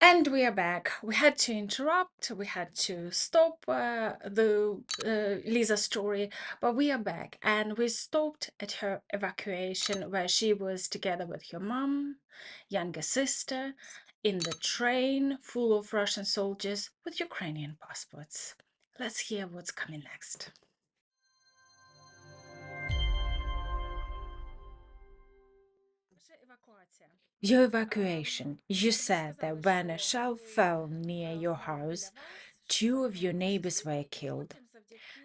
And we are back. We had to interrupt, we had to stop the Liza story, but we are back. And we stopped at her evacuation, where she was together with her mom, younger sister, in the train full of Russian soldiers with Ukrainian passports. Let's hear what's coming next. Your evacuation. You said that when a shell fell near your house, two of your neighbors were killed.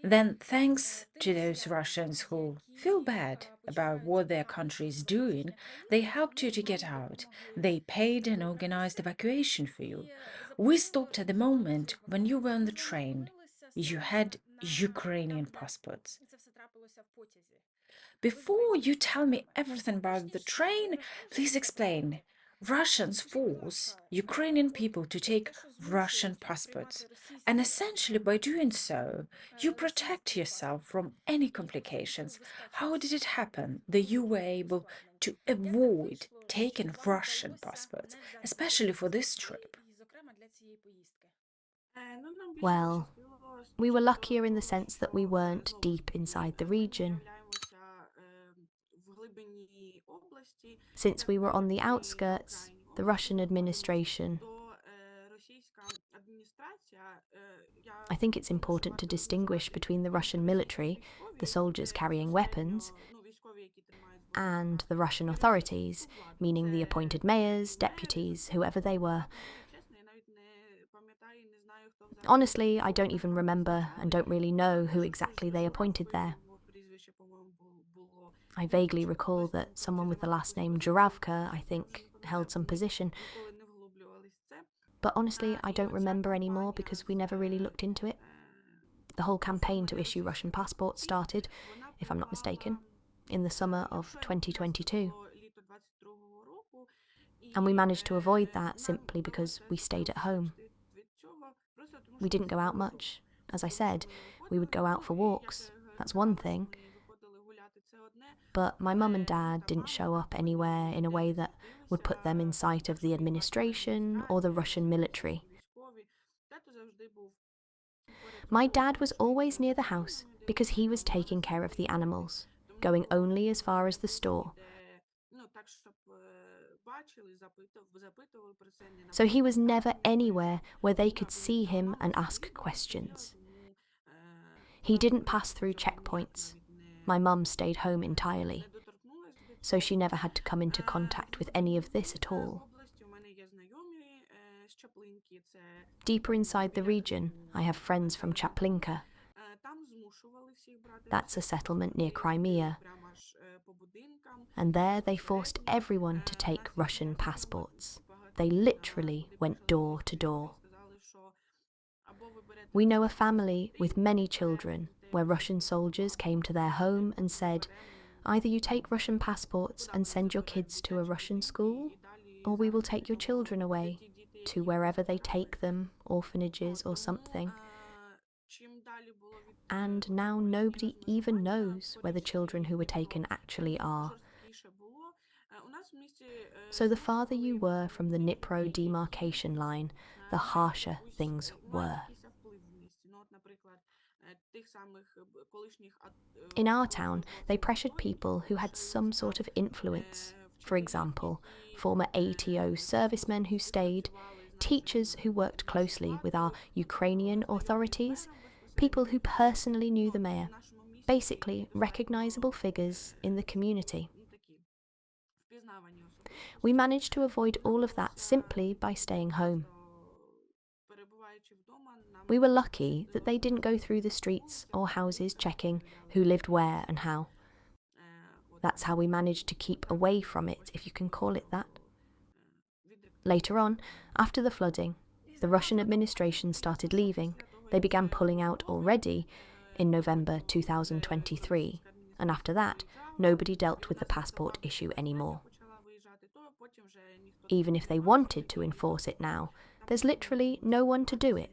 Then, thanks to those Russians who feel bad about what their country is doing, they helped you to get out. They paid and organized evacuation for you. We stopped at the moment when you were on the train. You had Ukrainian passports. Before you tell me everything about the train, please explain. Russians force Ukrainian people to take Russian passports, and essentially by doing so, you protect yourself from any complications. How did it happen that you were able to avoid taking Russian passports, especially for this trip? Well, we were luckier in the sense that we weren't deep inside the region. Since we were on the outskirts, the Russian administration. I think it's important to distinguish between the Russian military, the soldiers carrying weapons, and the Russian authorities, meaning the appointed mayors, deputies, whoever they were. Honestly, I don't even remember and don't really know who exactly they appointed there. I vaguely recall that someone with the last name Juravka, I think, held some position. But honestly, I don't remember anymore because we never really looked into it. The whole campaign to issue Russian passports started, if I'm not mistaken, in the summer of 2022. And we managed to avoid that simply because we stayed at home. We didn't go out much. As I said, we would go out for walks. That's one thing. But my mum and dad didn't show up anywhere in a way that would put them in sight of the administration or the Russian military. My dad was always near the house because he was taking care of the animals, going only as far as the store. So he was never anywhere where they could see him and ask questions. He didn't pass through checkpoints. My mum stayed home entirely, so she never had to come into contact with any of this at all. Deeper inside the region, I have friends from Chaplinka. That's a settlement near Crimea. And there they forced everyone to take Russian passports. They literally went door to door. We know a family with many children where Russian soldiers came to their home and said, either you take Russian passports and send your kids to a Russian school, or we will take your children away to wherever they take them, orphanages or something. And now nobody even knows where the children who were taken actually are. So the farther you were from the Dnipro demarcation line, the harsher things were. In our town, they pressured people who had some sort of influence. For example, former ATO servicemen who stayed, teachers who worked closely with our Ukrainian authorities, people who personally knew the mayor, basically recognisable figures in the community. We managed to avoid all of that simply by staying home. We were lucky that they didn't go through the streets or houses checking who lived where and how. That's how we managed to keep away from it, if you can call it that. Later on, after the flooding, the Russian administration started leaving. They began pulling out already in November 2023, and after that, nobody dealt with the passport issue anymore. Even if they wanted to enforce it now, there's literally no one to do it.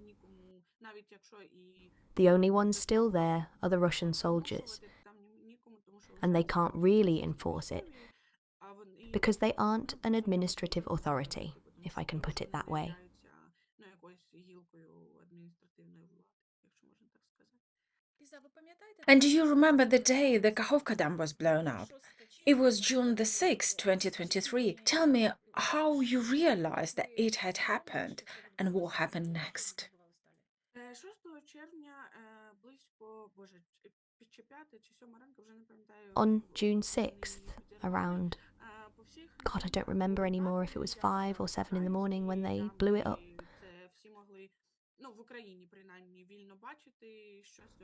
The only ones still there are the Russian soldiers, and they can't really enforce it because they aren't an administrative authority, if I can put it that way. And do you remember the day the Kakhovka dam was blown up? It was June the 6th, 2023. Tell me how you realized that it had happened and what happened next. On June 6th, around, God, I don't remember anymore if it was 5 or 7 in the morning when they blew it up.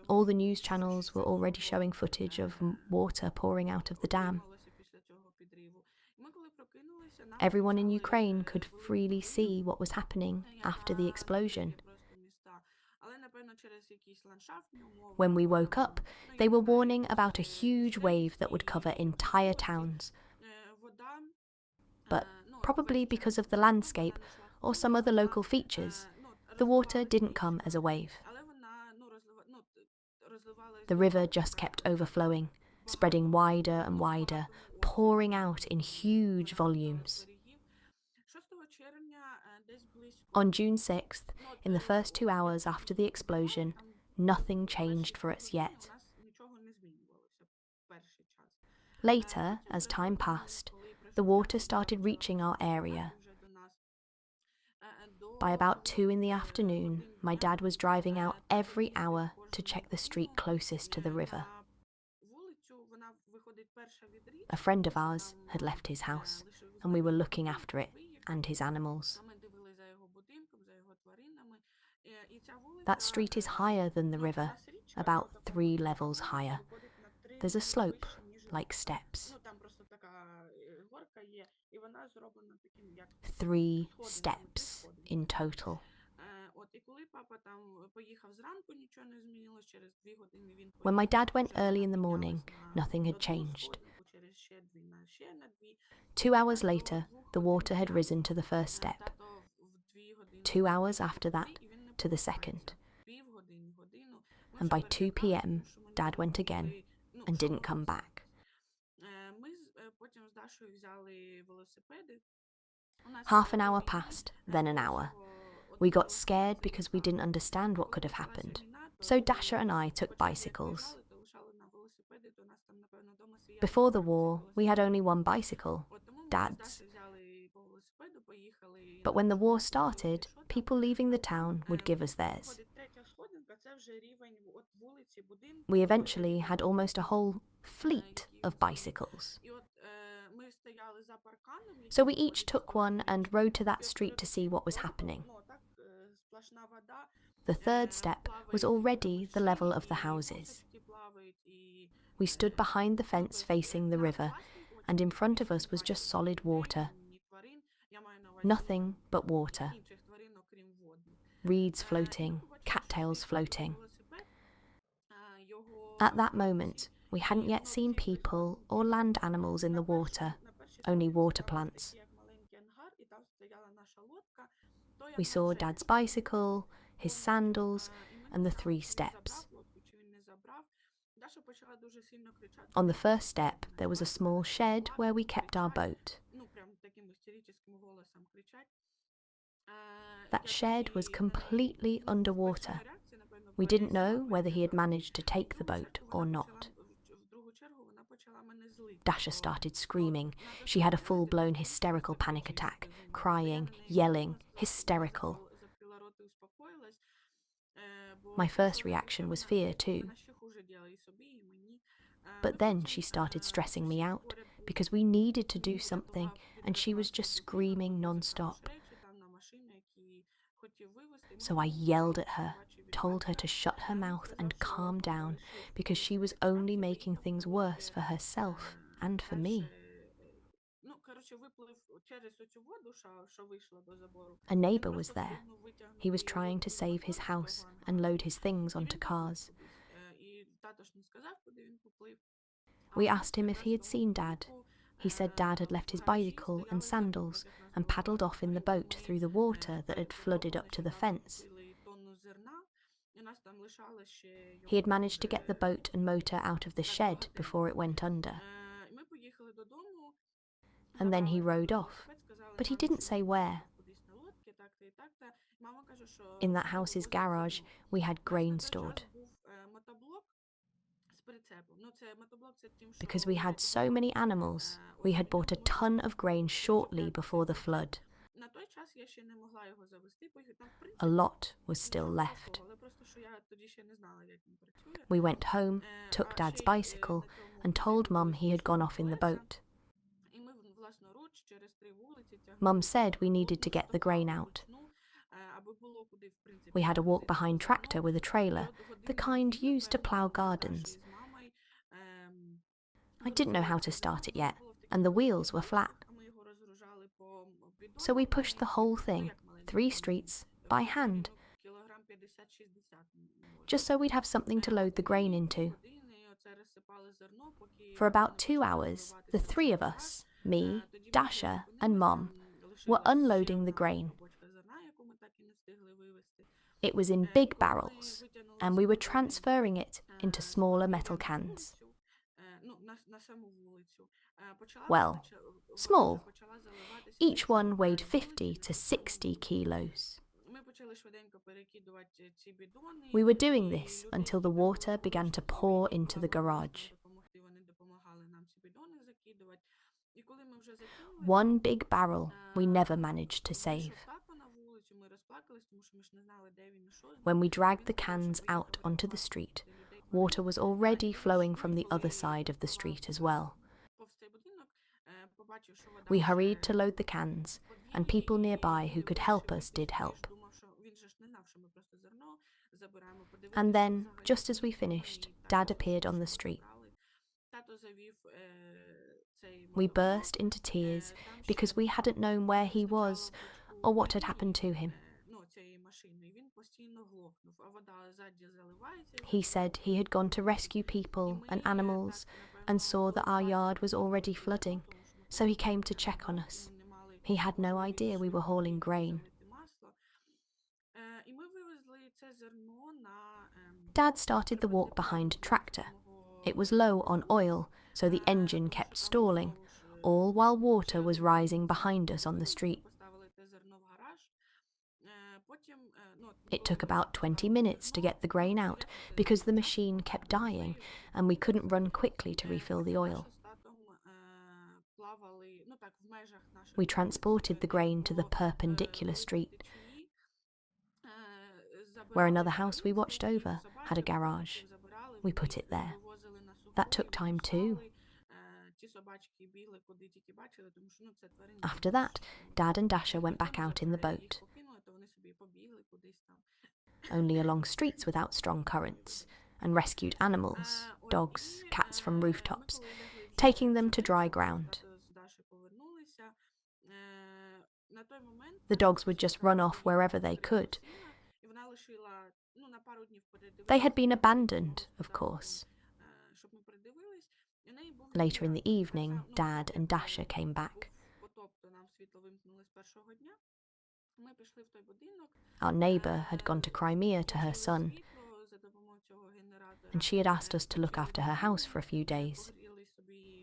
All the news channels were already showing footage of water pouring out of the dam. Everyone in Ukraine could freely see what was happening after the explosion. When we woke up, they were warning about a huge wave that would cover entire towns. But probably because of the landscape or some other local features, the water didn't come as a wave. The river just kept overflowing, spreading wider and wider, pouring out in huge volumes. On June 6th, in the first 2 hours after the explosion, nothing changed for us yet. Later, as time passed, the water started reaching our area. By about 2 in the afternoon, my dad was driving out every hour to check the street closest to the river. A friend of ours had left his house, and we were looking after it and his animals. That street is higher than the river, about 3 levels higher. There's a slope, like steps. 3 steps in total. When my dad went early in the morning, nothing had changed. 2 hours later, the water had risen to the first step. 2 hours after that, to the second. And by 2 p.m, Dad went again and didn't come back. Half an hour passed, then an hour. We got scared because we didn't understand what could have happened. So Dasha and I took bicycles. Before the war, we had only one bicycle, Dad's. But when the war started, people leaving the town would give us theirs. We eventually had almost a whole fleet of bicycles. So we each took one and rode to that street to see what was happening. The third step was already the level of the houses. We stood behind the fence facing the river, and in front of us was just solid water. Nothing but water. Reeds floating, cattails floating. At that moment, we hadn't yet seen people or land animals in the water, only water plants. We saw Dad's bicycle, his sandals, and the 3 steps. On the first step, there was a small shed where we kept our boat. That shed was completely underwater. We didn't know whether he had managed to take the boat or not. Dasha started screaming. She had a full-blown hysterical panic attack, crying, yelling, hysterical. My first reaction was fear too. But then she started stressing me out because we needed to do something and she was just screaming non-stop. So I yelled at her, told her to shut her mouth and calm down because she was only making things worse for herself and for me. A neighbour was there. He was trying to save his house and load his things onto cars. We asked him if he had seen Dad. He said Dad had left his bicycle and sandals and paddled off in the boat through the water that had flooded up to the fence. He had managed to get the boat and motor out of the shed before it went under. And then he rowed off, but he didn't say where. In that house's garage, we had grain stored. Because we had so many animals, we had bought a ton of grain shortly before the flood. A lot was still left. We went home, took Dad's bicycle, and told Mum he had gone off in the boat. Mum said we needed to get the grain out. We had a walk-behind tractor with a trailer, the kind used to plough gardens. I didn't know how to start it yet, and the wheels were flat. So we pushed the whole thing, 3 streets, by hand, just so we'd have something to load the grain into. For about 2 hours, the 3 of us, me, Dasha, and Mom, were unloading the grain. It was in big barrels, and we were transferring it into smaller metal cans. Well, small. Each one weighed 50 to 60 kilos. We were doing this until the water began to pour into the garage. One big barrel we never managed to save. When we dragged the cans out onto the street, water was already flowing from the other side of the street as well. We hurried to load the cans, and people nearby who could help us did help. And then, just as we finished, Dad appeared on the street. We burst into tears because we hadn't known where he was or what had happened to him. He said he had gone to rescue people and animals and saw that our yard was already flooding, so he came to check on us. He had no idea we were hauling grain. Dad started the walk-behind tractor. It was low on oil, so the engine kept stalling, all while water was rising behind us on the street. It took about 20 minutes to get the grain out because the machine kept dying and we couldn't run quickly to refill the oil. We transported the grain to the perpendicular street, where another house we watched over had a garage. We put it there. That took time too. After that, Dad and Dasha went back out in the boat. Only along streets without strong currents, and rescued animals, dogs, cats from rooftops, taking them to dry ground. The dogs would just run off wherever they could. They had been abandoned, of course. Later in the evening, Dad and Dasha came back. Our neighbour had gone to Crimea to her son, and she had asked us to look after her house for a few days.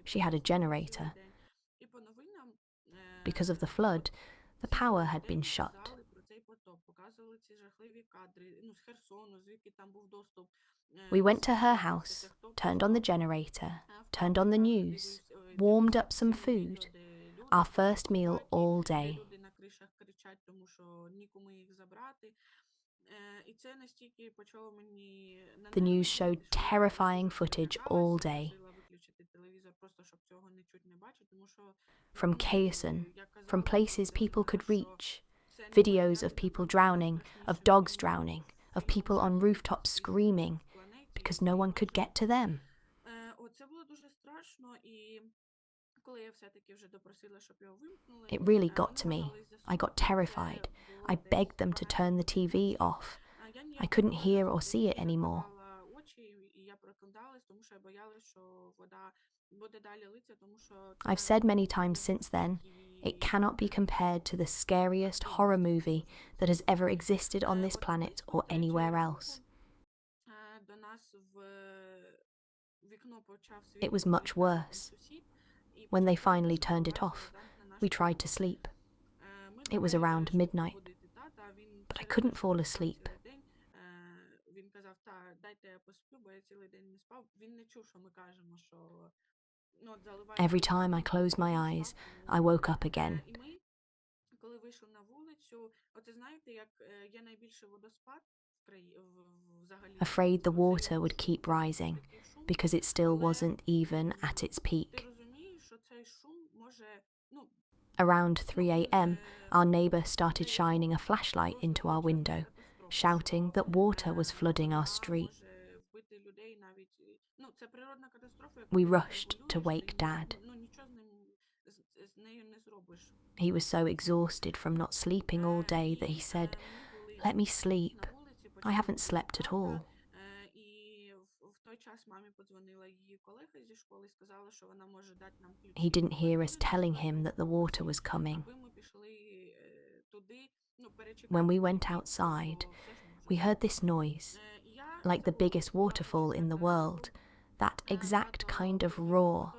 She had a generator. Because of the flood, the power had been shut. We went to her house, turned on the generator, turned on the news, warmed up some food, our first meal all day. The news showed terrifying footage all day. From Kherson, from places people could reach, videos of people drowning, of dogs drowning, of people on rooftops screaming, because no one could get to them. It really got to me. I got terrified. I begged them to turn the TV off. I couldn't hear or see it anymore. I've said many times since then, it cannot be compared to the scariest horror movie that has ever existed on this planet or anywhere else. It was much worse. When they finally turned it off, we tried to sleep. It was around midnight. I couldn't fall asleep. Every time I closed my eyes, I woke up again. Afraid the water would keep rising because it still wasn't even at its peak. Around 3 a.m, our neighbour started shining a flashlight into our window, shouting that water was flooding our street. We rushed to wake Dad. He was so exhausted from not sleeping all day that he said, "Let me sleep. I haven't slept at all." He didn't hear us telling him that the water was coming. When we went outside, we heard this noise, like the biggest waterfall in the world, that exact kind of roar.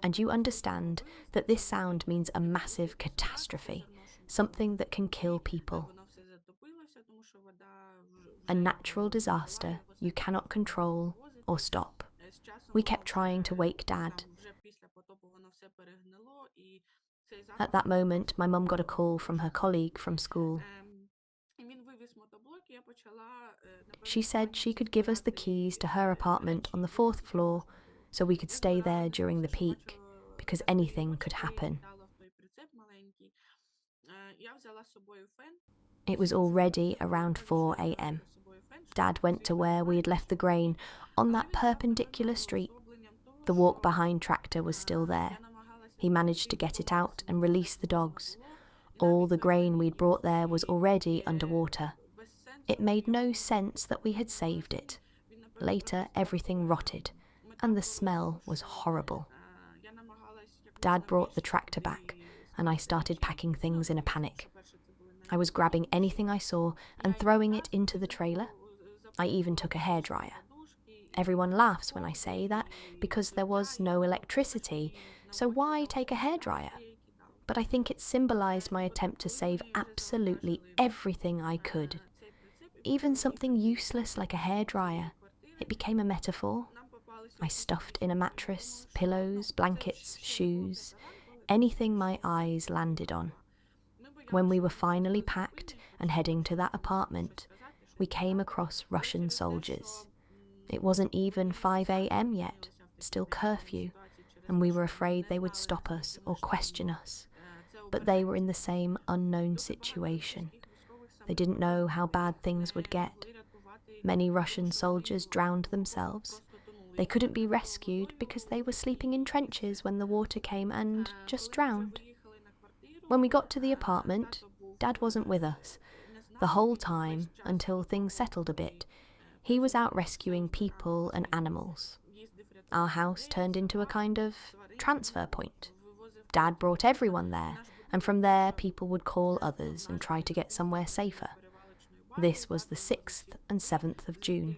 And you understand that this sound means a massive catastrophe, something that can kill people. A natural disaster you cannot control or stop. We kept trying to wake Dad. At that moment, my mum got a call from her colleague from school. She said she could give us the keys to her apartment on the 4th floor so we could stay there during the peak, because anything could happen. It was already around 4 a.m. Dad went to where we had left the grain, on that perpendicular street. The walk-behind tractor was still there. He managed to get it out and release the dogs. All the grain we'd brought there was already underwater. It made no sense that we had saved it. Later, everything rotted, and the smell was horrible. Dad brought the tractor back, and I started packing things in a panic. I was grabbing anything I saw and throwing it into the trailer. I even took a hairdryer. Everyone laughs when I say that because there was no electricity, so why take a hairdryer? But I think it symbolised my attempt to save absolutely everything I could. Even something useless like a hairdryer. It became a metaphor. I stuffed in a mattress, pillows, blankets, shoes, anything my eyes landed on. When we were finally packed and heading to that apartment, we came across Russian soldiers. It wasn't even 5 a.m. yet, still curfew, and we were afraid they would stop us or question us. But they were in the same unknown situation. They didn't know how bad things would get. Many Russian soldiers drowned themselves. They couldn't be rescued because they were sleeping in trenches when the water came and just drowned. When we got to the apartment, Dad wasn't with us. The whole time, until things settled a bit, he was out rescuing people and animals. Our house turned into a kind of transfer point. Dad brought everyone there, and from there people would call others and try to get somewhere safer. This was the 6th and 7th of June.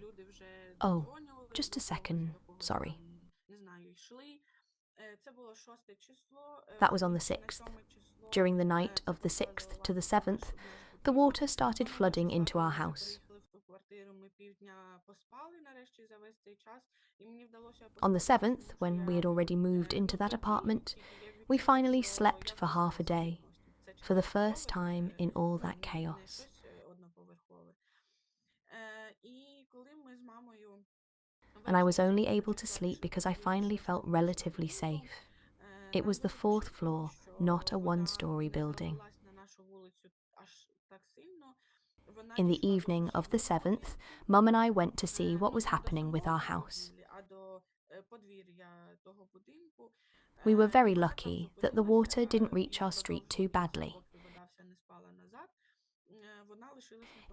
Oh, just a second, sorry. That was on the 6th. During the night of the 6th to the 7th, the water started flooding into our house. On the 7th, when we had already moved into that apartment, we finally slept for half a day, for the first time in all that chaos. And I was only able to sleep because I finally felt relatively safe. It was the 4th floor, not a one-story building. In the evening of the 7th, Mum and I went to see what was happening with our house. We were very lucky that the water didn't reach our street too badly.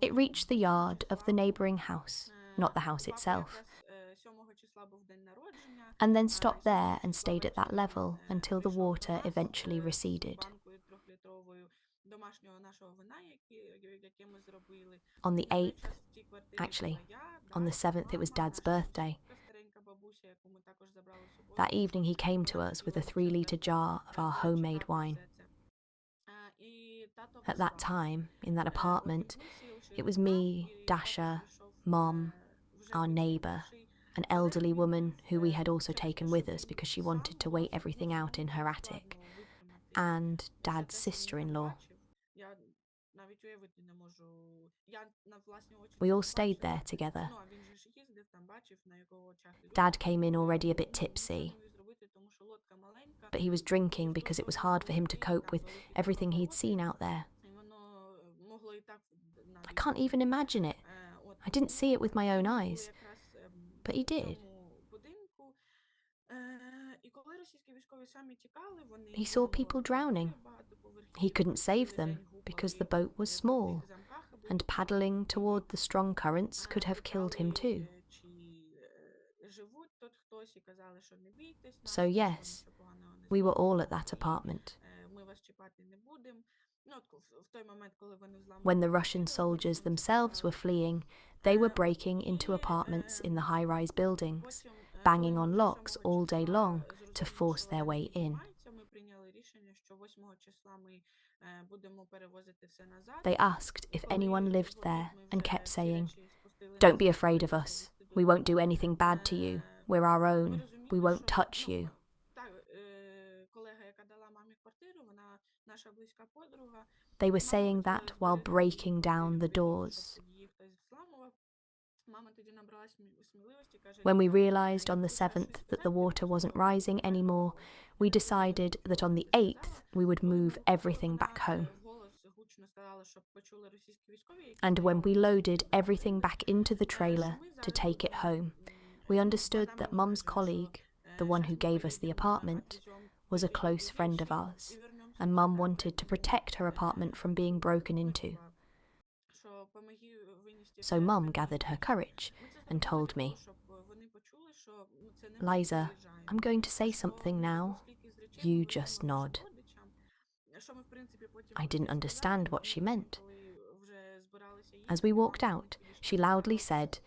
It reached the yard of the neighbouring house, not the house itself, and then stopped there and stayed at that level until the water eventually receded. On the 8th, actually, on the 7th, it was Dad's birthday. That evening he came to us with a 3-litre jar of our homemade wine. At that time, in that apartment, it was me, Dasha, Mom, our neighbour, an elderly woman who we had also taken with us because she wanted to wait everything out in her attic, and Dad's sister-in-law. We all stayed there together. Dad came in already a bit tipsy, but he was drinking because it was hard for him to cope with everything he'd seen out there. I can't even imagine it. I didn't see it with my own eyes, but he did. He saw people drowning. He couldn't save them because the boat was small, and paddling toward the strong currents could have killed him too. So yes, we were all at that apartment. When the Russian soldiers themselves were fleeing, they were breaking into apartments in the high-rise buildings, banging on locks all day long to force their way in. They asked if anyone lived there and kept saying, "Don't be afraid of us. We won't do anything bad to you. We're our own. We won't touch you." They were saying that while breaking down the doors. When we realised on the 7th that the water wasn't rising anymore, we decided that on the 8th we would move everything back home. And when we loaded everything back into the trailer to take it home, we understood that Mum's colleague, the one who gave us the apartment, was a close friend of ours, and Mum wanted to protect her apartment from being broken into. So Mum gathered her courage and told me, "Liza, I'm going to say something now. You just nod." I didn't understand what she meant. As we walked out, she loudly said,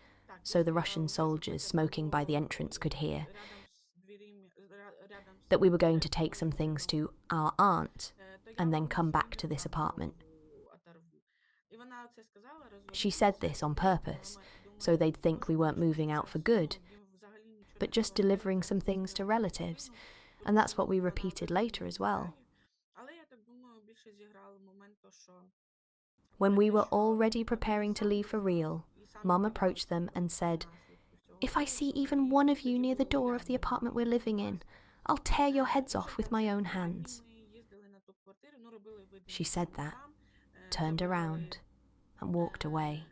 so the Russian soldiers smoking by the entrance could hear, that we were going to take some things to our aunt and then come back to this apartment. She said this on purpose, so they'd think we weren't moving out for good, but just delivering some things to relatives, and that's what we repeated later as well. When we were already preparing to leave for real, Mum approached them and said, "If I see even one of you near the door of the apartment we're living in, I'll tear your heads off with my own hands." She said that, turned around, and walked away,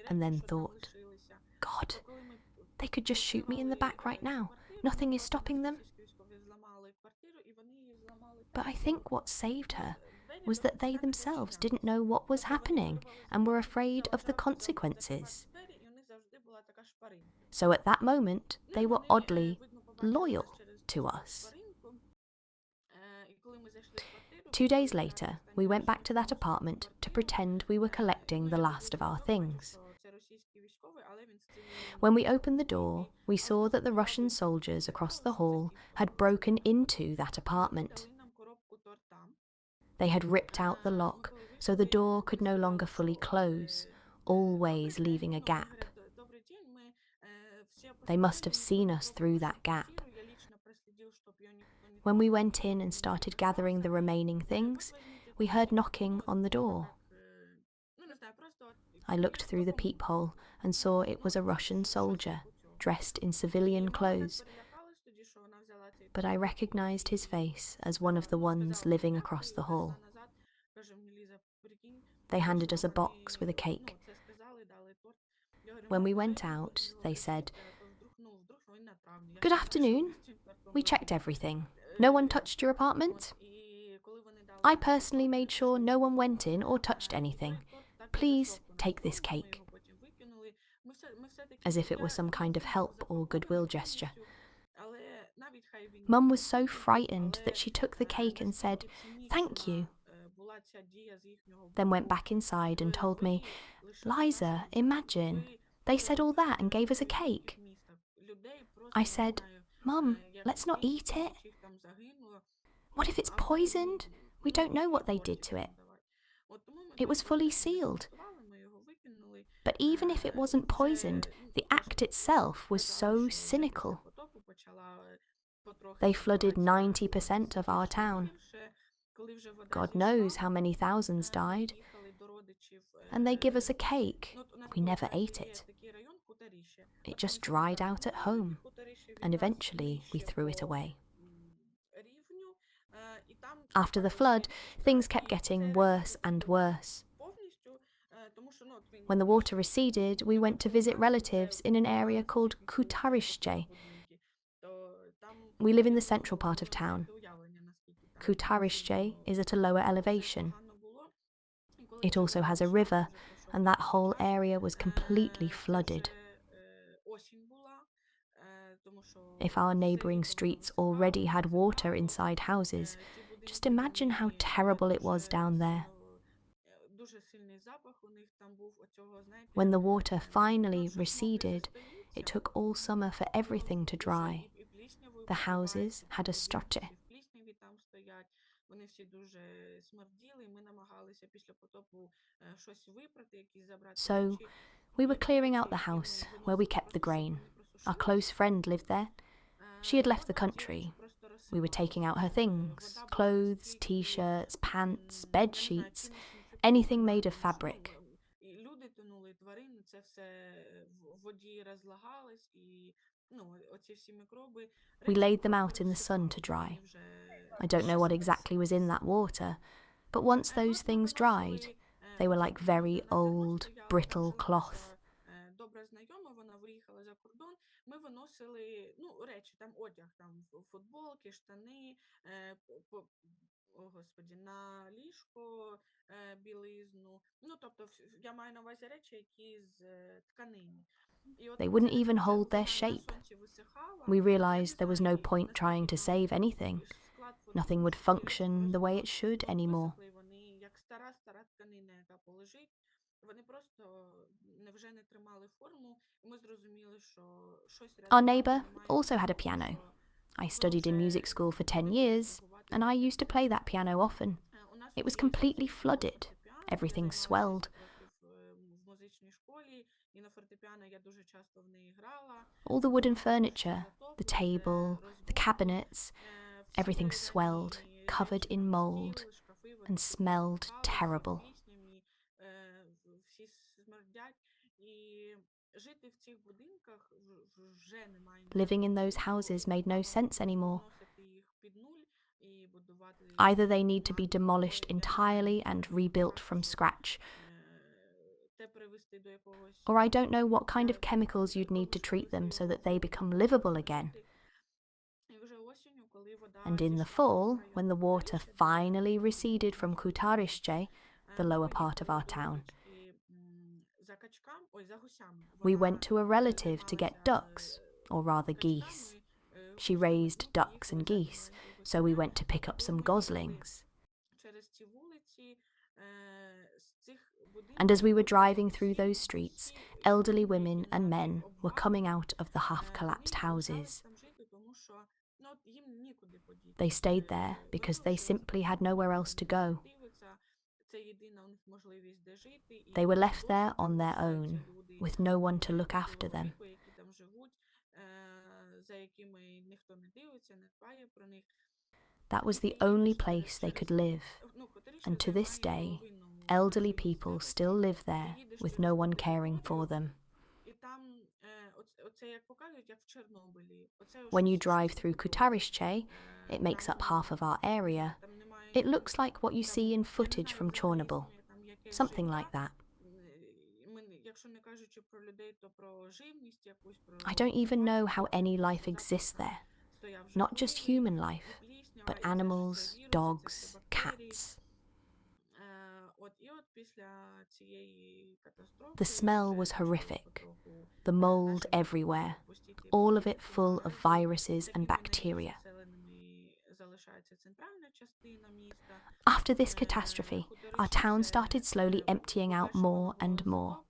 and then thought, "God, they could just shoot me in the back right now. Nothing is stopping them." But I think what saved her was that they themselves didn't know what was happening and were afraid of the consequences. So at that moment, they were oddly loyal to us. 2 days later, we went back to that apartment to pretend we were collecting the last of our things. When we opened the door, we saw that the Russian soldiers across the hall had broken into that apartment. They had ripped out the lock, so the door could no longer fully close, always leaving a gap. They must have seen us through that gap. When we went in and started gathering the remaining things, we heard knocking on the door. I looked through the peephole and saw it was a Russian soldier, dressed in civilian clothes, but I recognized his face as one of the ones living across the hall. They handed us a box with a cake. When we went out, they said, "Good afternoon. We checked everything. No one touched your apartment? I personally made sure no one went in or touched anything. Please take this cake." As if it was some kind of help or goodwill gesture. Mum was so frightened that she took the cake and said, "Thank you." Then went back inside and told me, "Liza, imagine, they said all that and gave us a cake." I said, "Mum, let's not eat it. What if it's poisoned? We don't know what they did to it. It was fully sealed." But even if it wasn't poisoned, the act itself was so cynical. They flooded 90% of our town. God knows how many thousands died. And they give us a cake. We never ate it. It just dried out at home, and eventually we threw it away. After the flood, things kept getting worse and worse. When the water receded, we went to visit relatives in an area called Kutarishche. We live in the central part of town. Kutarishche is at a lower elevation. It also has a river, and that whole area was completely flooded. If our neighbouring streets already had water inside houses, just imagine how terrible it was down there. When the water finally receded, it took all summer for everything to dry. The houses had a structure. So we were clearing out the house where we kept the grain. Our close friend lived there. She had left the country. We were taking out her things: clothes, t-shirts, pants, bed sheets, anything made of fabric. We laid them out in the sun to dry. I don't know what exactly was in that water, but once those things dried, they were like very old, brittle cloth. They wouldn't even hold their shape. We realised there was no point trying to save anything. Nothing would function the way it should anymore. Our neighbour also had a piano. I studied in music school for 10 years, and I used to play that piano often. It was completely flooded. Everything swelled. All the wooden furniture, the table, the cabinets, everything swelled, covered in mould, and smelled terrible. Living in those houses made no sense anymore. Either they need to be demolished entirely and rebuilt from scratch, or I don't know what kind of chemicals you'd need to treat them so that they become livable again. And in the fall, when the water finally receded from Kutarishche, the lower part of our town, we went to a relative to get ducks, or rather geese. She raised ducks and geese, so we went to pick up some goslings. And as we were driving through those streets, elderly women and men were coming out of the half-collapsed houses. They stayed there because they simply had nowhere else to go. They were left there on their own, with no one to look after them. That was the only place they could live, and to this day, elderly people still live there with no one caring for them. When you drive through Kutarishche, it makes up half of our area. It looks like what you see in footage from Charitable, something like that. I don't even know how any life exists there. Not just human life, but animals, dogs, cats. The smell was horrific. The mould everywhere, all of it full of viruses and bacteria. After this catastrophe, our town started slowly emptying out more and more.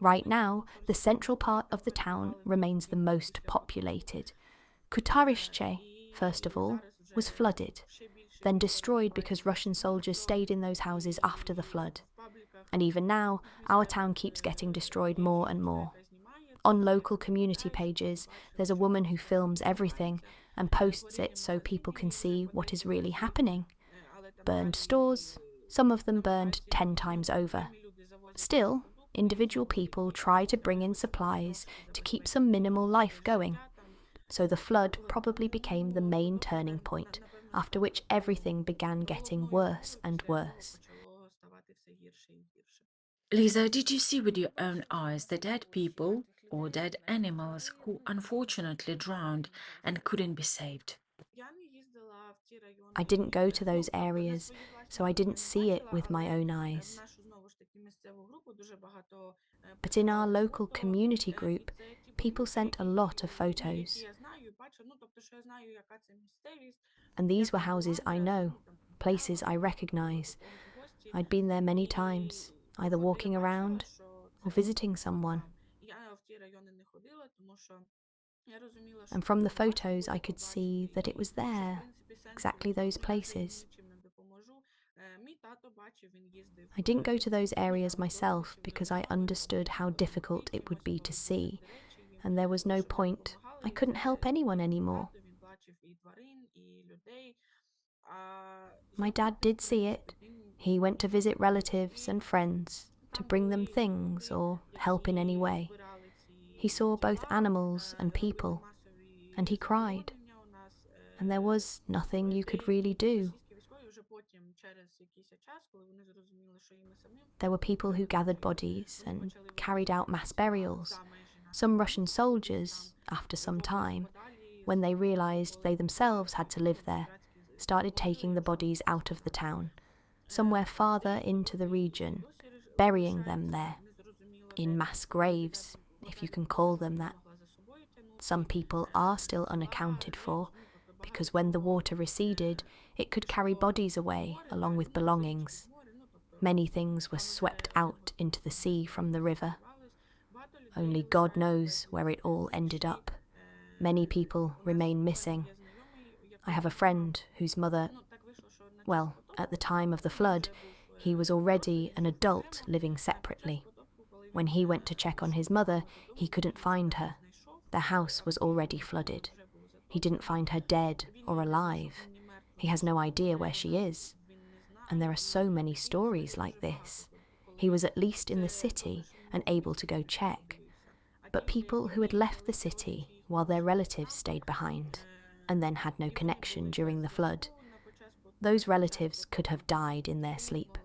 Right now, the central part of the town remains the most populated. Kutarische, first of all, was flooded, then destroyed because Russian soldiers stayed in those houses after the flood. And even now, our town keeps getting destroyed more and more. On local community pages, there's a woman who films everything and posts it so people can see what is really happening. Burned stores, some of them burned 10 times over. Still, individual people try to bring in supplies to keep some minimal life going. So the flood probably became the main turning point, after which everything began getting worse and worse. Liza, did you see with your own eyes the dead people or dead animals who unfortunately drowned and couldn't be saved? I didn't go to those areas, so I didn't see it with my own eyes. But in our local community group, people sent a lot of photos. And these were houses I know, places I recognise. I'd been there many times, either walking around or visiting someone. And from the photos, I could see that it was there, exactly those places. I didn't go to those areas myself because I understood how difficult it would be to see, and there was no point. I couldn't help anyone anymore. My dad did see it. He went to visit relatives and friends, to bring them things or help in any way. He saw both animals and people, and he cried. And there was nothing you could really do. There were people who gathered bodies and carried out mass burials. Some Russian soldiers, after some time, when they realised they themselves had to live there, started taking the bodies out of the town, somewhere farther into the region, burying them there, in mass graves, if you can call them that. Some people are still unaccounted for, because when the water receded, it could carry bodies away along with belongings. Many things were swept out into the sea from the river. Only God knows where it all ended up. Many people remain missing. I have a friend whose mother, well, at the time of the flood, he was already an adult living separately. When he went to check on his mother, he couldn't find her. Their house was already flooded. He didn't find her dead or alive. He has no idea where she is. And there are so many stories like this. He was at least in the city and able to go check. But people who had left the city while their relatives stayed behind and then had no connection during the flood, those relatives could have died in their sleep.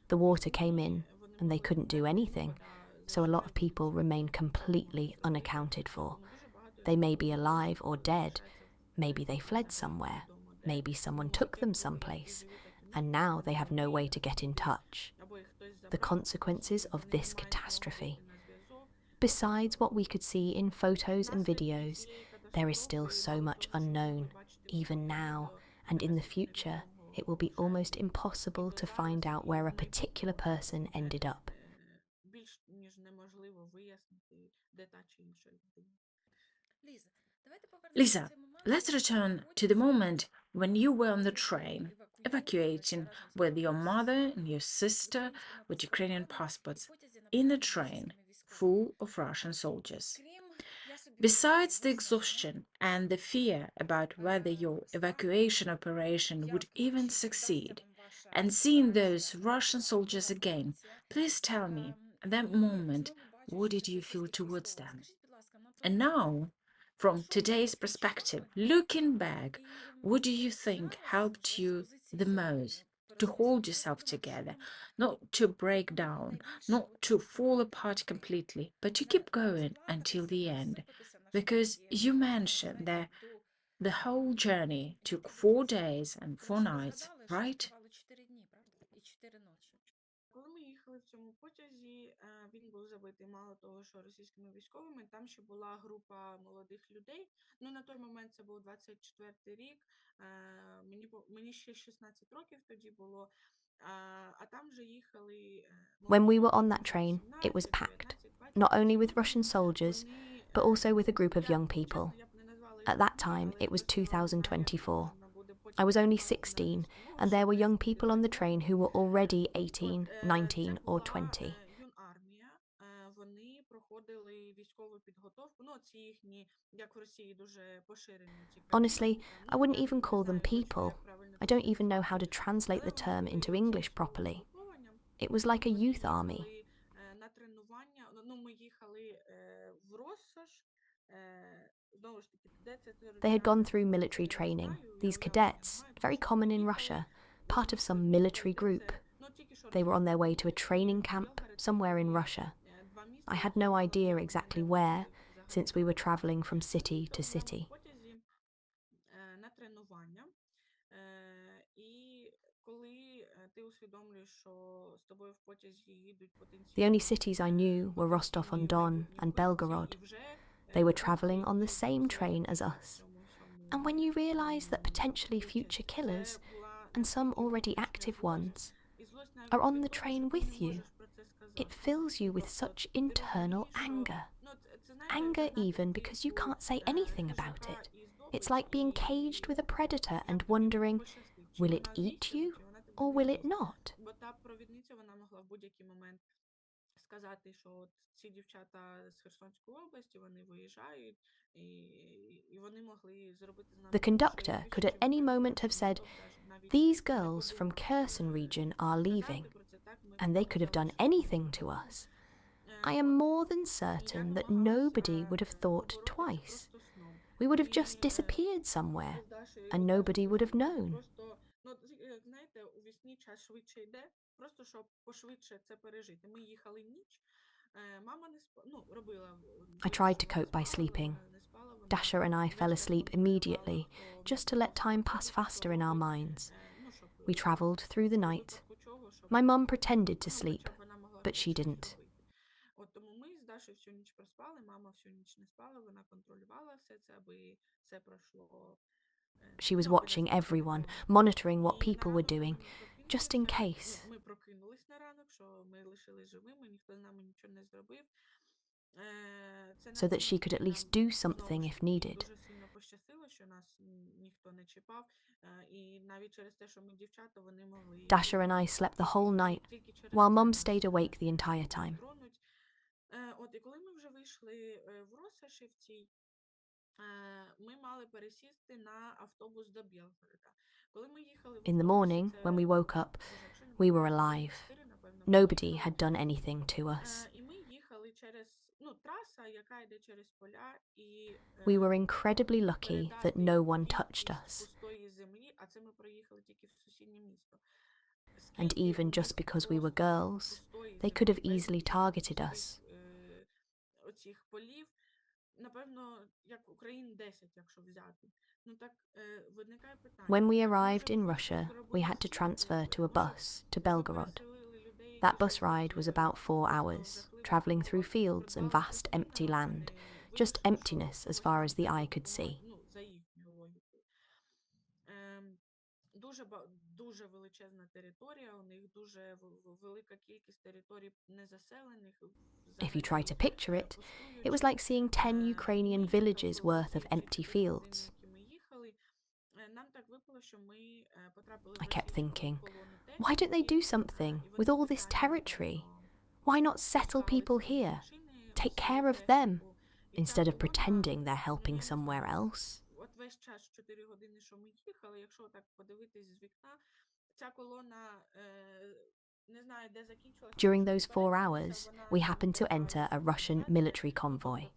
The water came in and they couldn't do anything, so a lot of people remain completely unaccounted for. They may be alive or dead, maybe they fled somewhere, maybe someone took them someplace, and now they have no way to get in touch. The consequences of this catastrophe. Besides what we could see in photos and videos, there is still so much unknown, even now, and in the future, it will be almost impossible to find out where a particular person ended up. Lisa, let's return to the moment when you were on the train, evacuating with your mother and your sister with Ukrainian passports, in a train full of Russian soldiers. Besides the exhaustion and the fear about whether your evacuation operation would even succeed, and seeing those Russian soldiers again, please tell me, at that moment, what did you feel towards them? And now, from today's perspective, looking back, what do you think helped you the most to hold yourself together, not to break down, not to fall apart completely, but to keep going until the end? Because you mentioned that the whole journey took 4 days and 4 nights, right? When we were on that train, it was packed. not only with Russian soldiers, but also with a group of young people. At that time, it was 2024. I was only 16, and there were young people on the train who were already 18, 19, or 20. Honestly, I wouldn't even call them people. I don't even know how to translate the term into English properly. It was like a youth army. They had gone through military training, these cadets, very common in Russia, part of some military group. They were on their way to a training camp somewhere in Russia. I had no idea exactly where, since we were travelling from city to city. The only cities I knew were Rostov-on-Don and Belgorod. They were travelling on the same train as us. And when you realise that potentially future killers, and some already active ones, are on the train with you, it fills you with such internal anger. Anger even because you can't say anything about it. It's like being caged with a predator and wondering, will it eat you or will it not? The conductor could at any moment have said, these girls from Kherson region are leaving, and they could have done anything to us. I am more than certain that nobody would have thought twice. We would have just disappeared somewhere, and nobody would have known. I tried to cope by sleeping. Dasha and I fell asleep immediately, just to let time pass faster in our minds. We travelled through the night. My mum pretended to sleep, but she didn't. She was watching everyone, monitoring what people were doing, just in case. So that she could at least do something if needed. Dasha and I slept the whole night, while Mum stayed awake the entire time. In the morning, when we woke up, we were alive. Nobody had done anything to us. We were incredibly lucky that no one touched us. And even just because we were girls, they could have easily targeted us. When we arrived in Russia, we had to transfer to a bus to Belgorod. That bus ride was about 4 hours, travelling through fields and vast empty land, just emptiness as far as the eye could see. If you try to picture it, it was like seeing 10 Ukrainian villages worth of empty fields. I kept thinking, why don't they do something with all this territory? Why not settle people here? Take care of them, instead of pretending they're helping somewhere else. During those 4 hours, we happened to enter a Russian military convoy.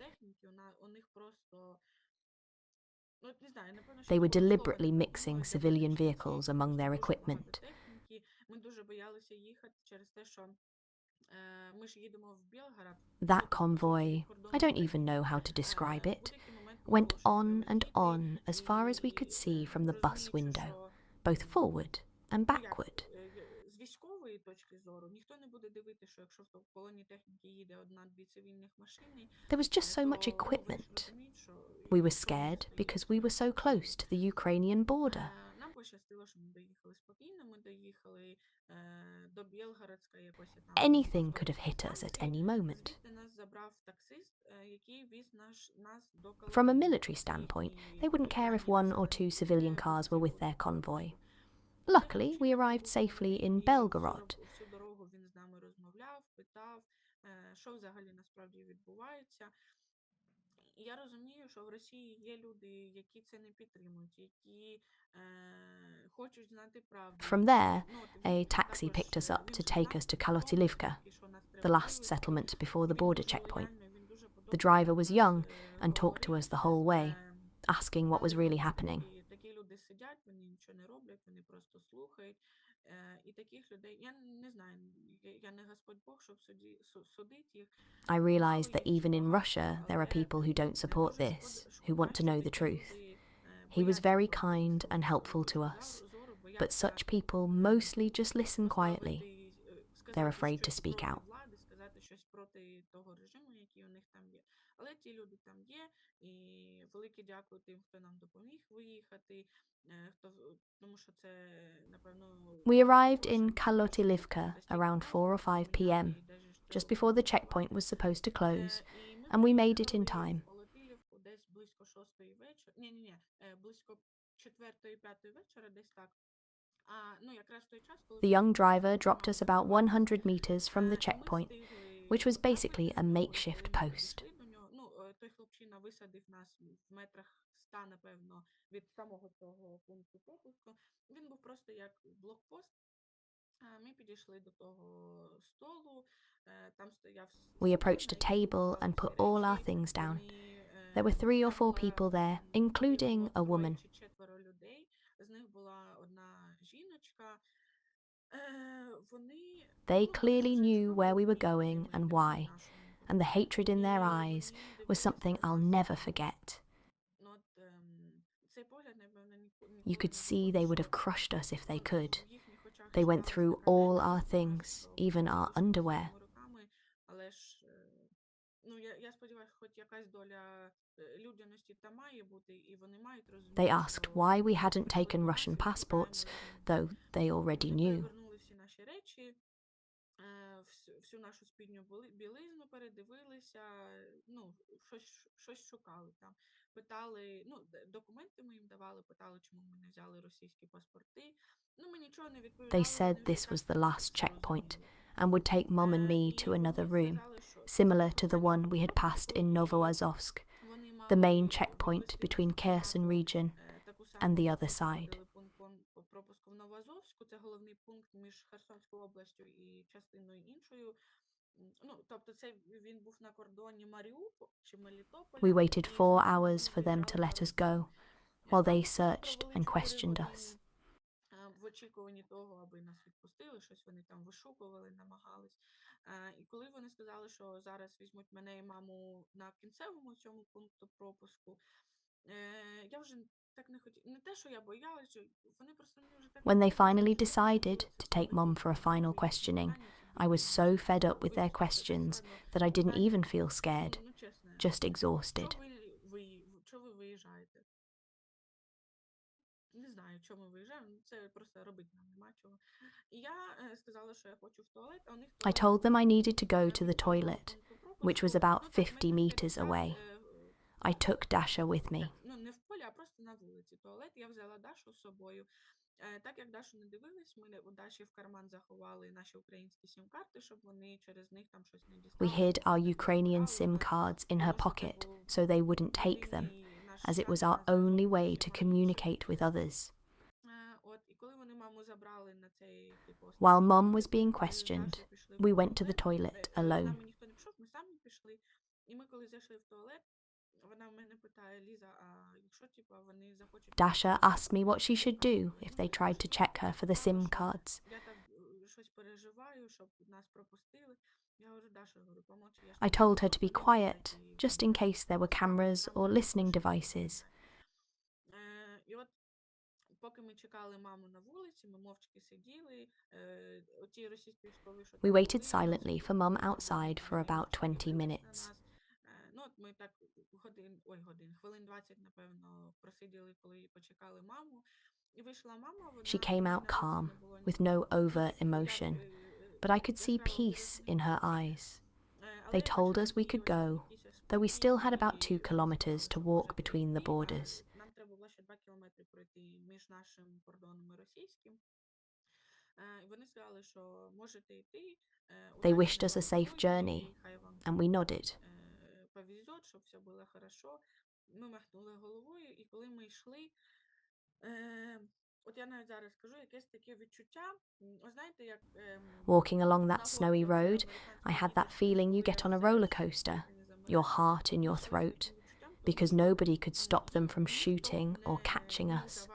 They were deliberately mixing civilian vehicles among their equipment. That convoy, I don't even know how to describe it, went on and on as far as we could see from the bus window, both forward and backward. There was just so much equipment. We were scared because we were so close to the Ukrainian border. Anything could have hit us at any moment. From a military standpoint, they wouldn't care if 1 or 2 civilian cars were with their convoy. Luckily, we arrived safely in Belgorod. From there, a taxi picked us up to take us to Kalotilivka, the last settlement before the border checkpoint. The driver was young and talked to us the whole way, asking what was really happening. I realised that even in Russia, there are people who don't support this, who want to know the truth. He was very kind and helpful to us, but such people mostly just listen quietly. They're afraid to speak out. We arrived in Kalotilivka around 4 or 5 p.m, just before the checkpoint was supposed to close, and we made it in time. The young driver dropped us about 100 meters from the checkpoint, which was basically a makeshift post. We approached a table and put all our things down. There were 3 or 4 people there, including a woman. They clearly knew where we were going and why, and the hatred in their eyes was something I'll never forget. You could see they would have crushed us if they could. They went through all our things, even our underwear. They asked why we hadn't taken Russian passports, though they already knew. They said this was the last checkpoint and would take Mum and me to another room, similar to the one we had passed in Novoazovsk, the main checkpoint between Kherson region and the other side. We waited 4 hours for them to let us go, while they searched and questioned us. When they finally decided to take Mum for a final questioning, I was so fed up with their questions that I didn't even feel scared, just exhausted. I told them I needed to go to the toilet, which was about 50 meters away. I took Dasha with me. We hid our Ukrainian SIM cards in her pocket so they wouldn't take them, as it was our only way to communicate with others. While Mum was being questioned, we went to the toilet alone. Dasha asked me what she should do if they tried to check her for the SIM cards. I told her to be quiet, just in case there were cameras or listening devices. We waited silently for Mum outside for about 20 minutes. She came out calm, with no overt emotion, but I could see peace in her eyes. They told us we could go, though we still had about 2 kilometers to walk between the borders. They wished us a safe journey, and we nodded. Walking along that snowy road, I had that feeling you get on a roller coaster, your heart in your throat, because nobody could stop them from shooting or catching us.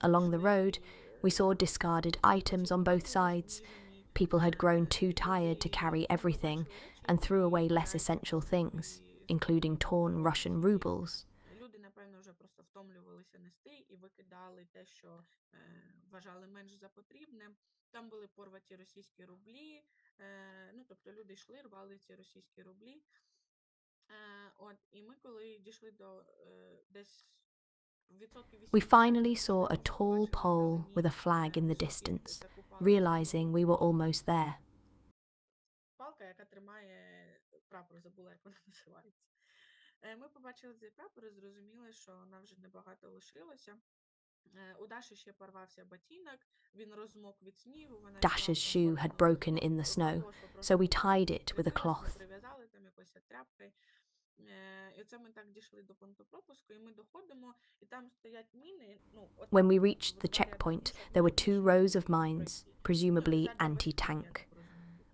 Along the road, we saw discarded items on both sides. People had grown too tired to carry everything and threw away less essential things, including torn Russian rubles. We finally saw a tall pole with a flag in the distance, realizing we were almost there. Dash's shoe had broken in the snow, so we tied it with a cloth. When we reached the checkpoint, there were 2 rows of mines, presumably anti-tank.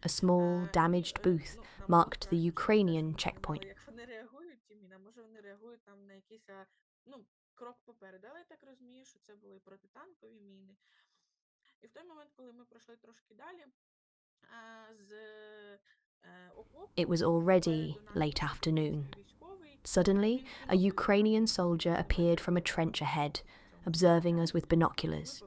A small, damaged booth marked the Ukrainian checkpoint. It was already late afternoon. Suddenly, a Ukrainian soldier appeared from a trench ahead, observing us with binoculars.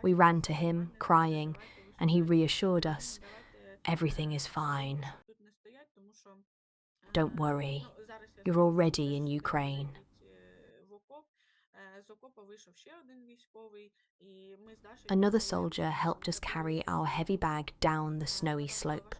We ran to him, crying, and he reassured us, "Everything is fine. Don't worry, you're already in Ukraine." Another soldier helped us carry our heavy bag down the snowy slope.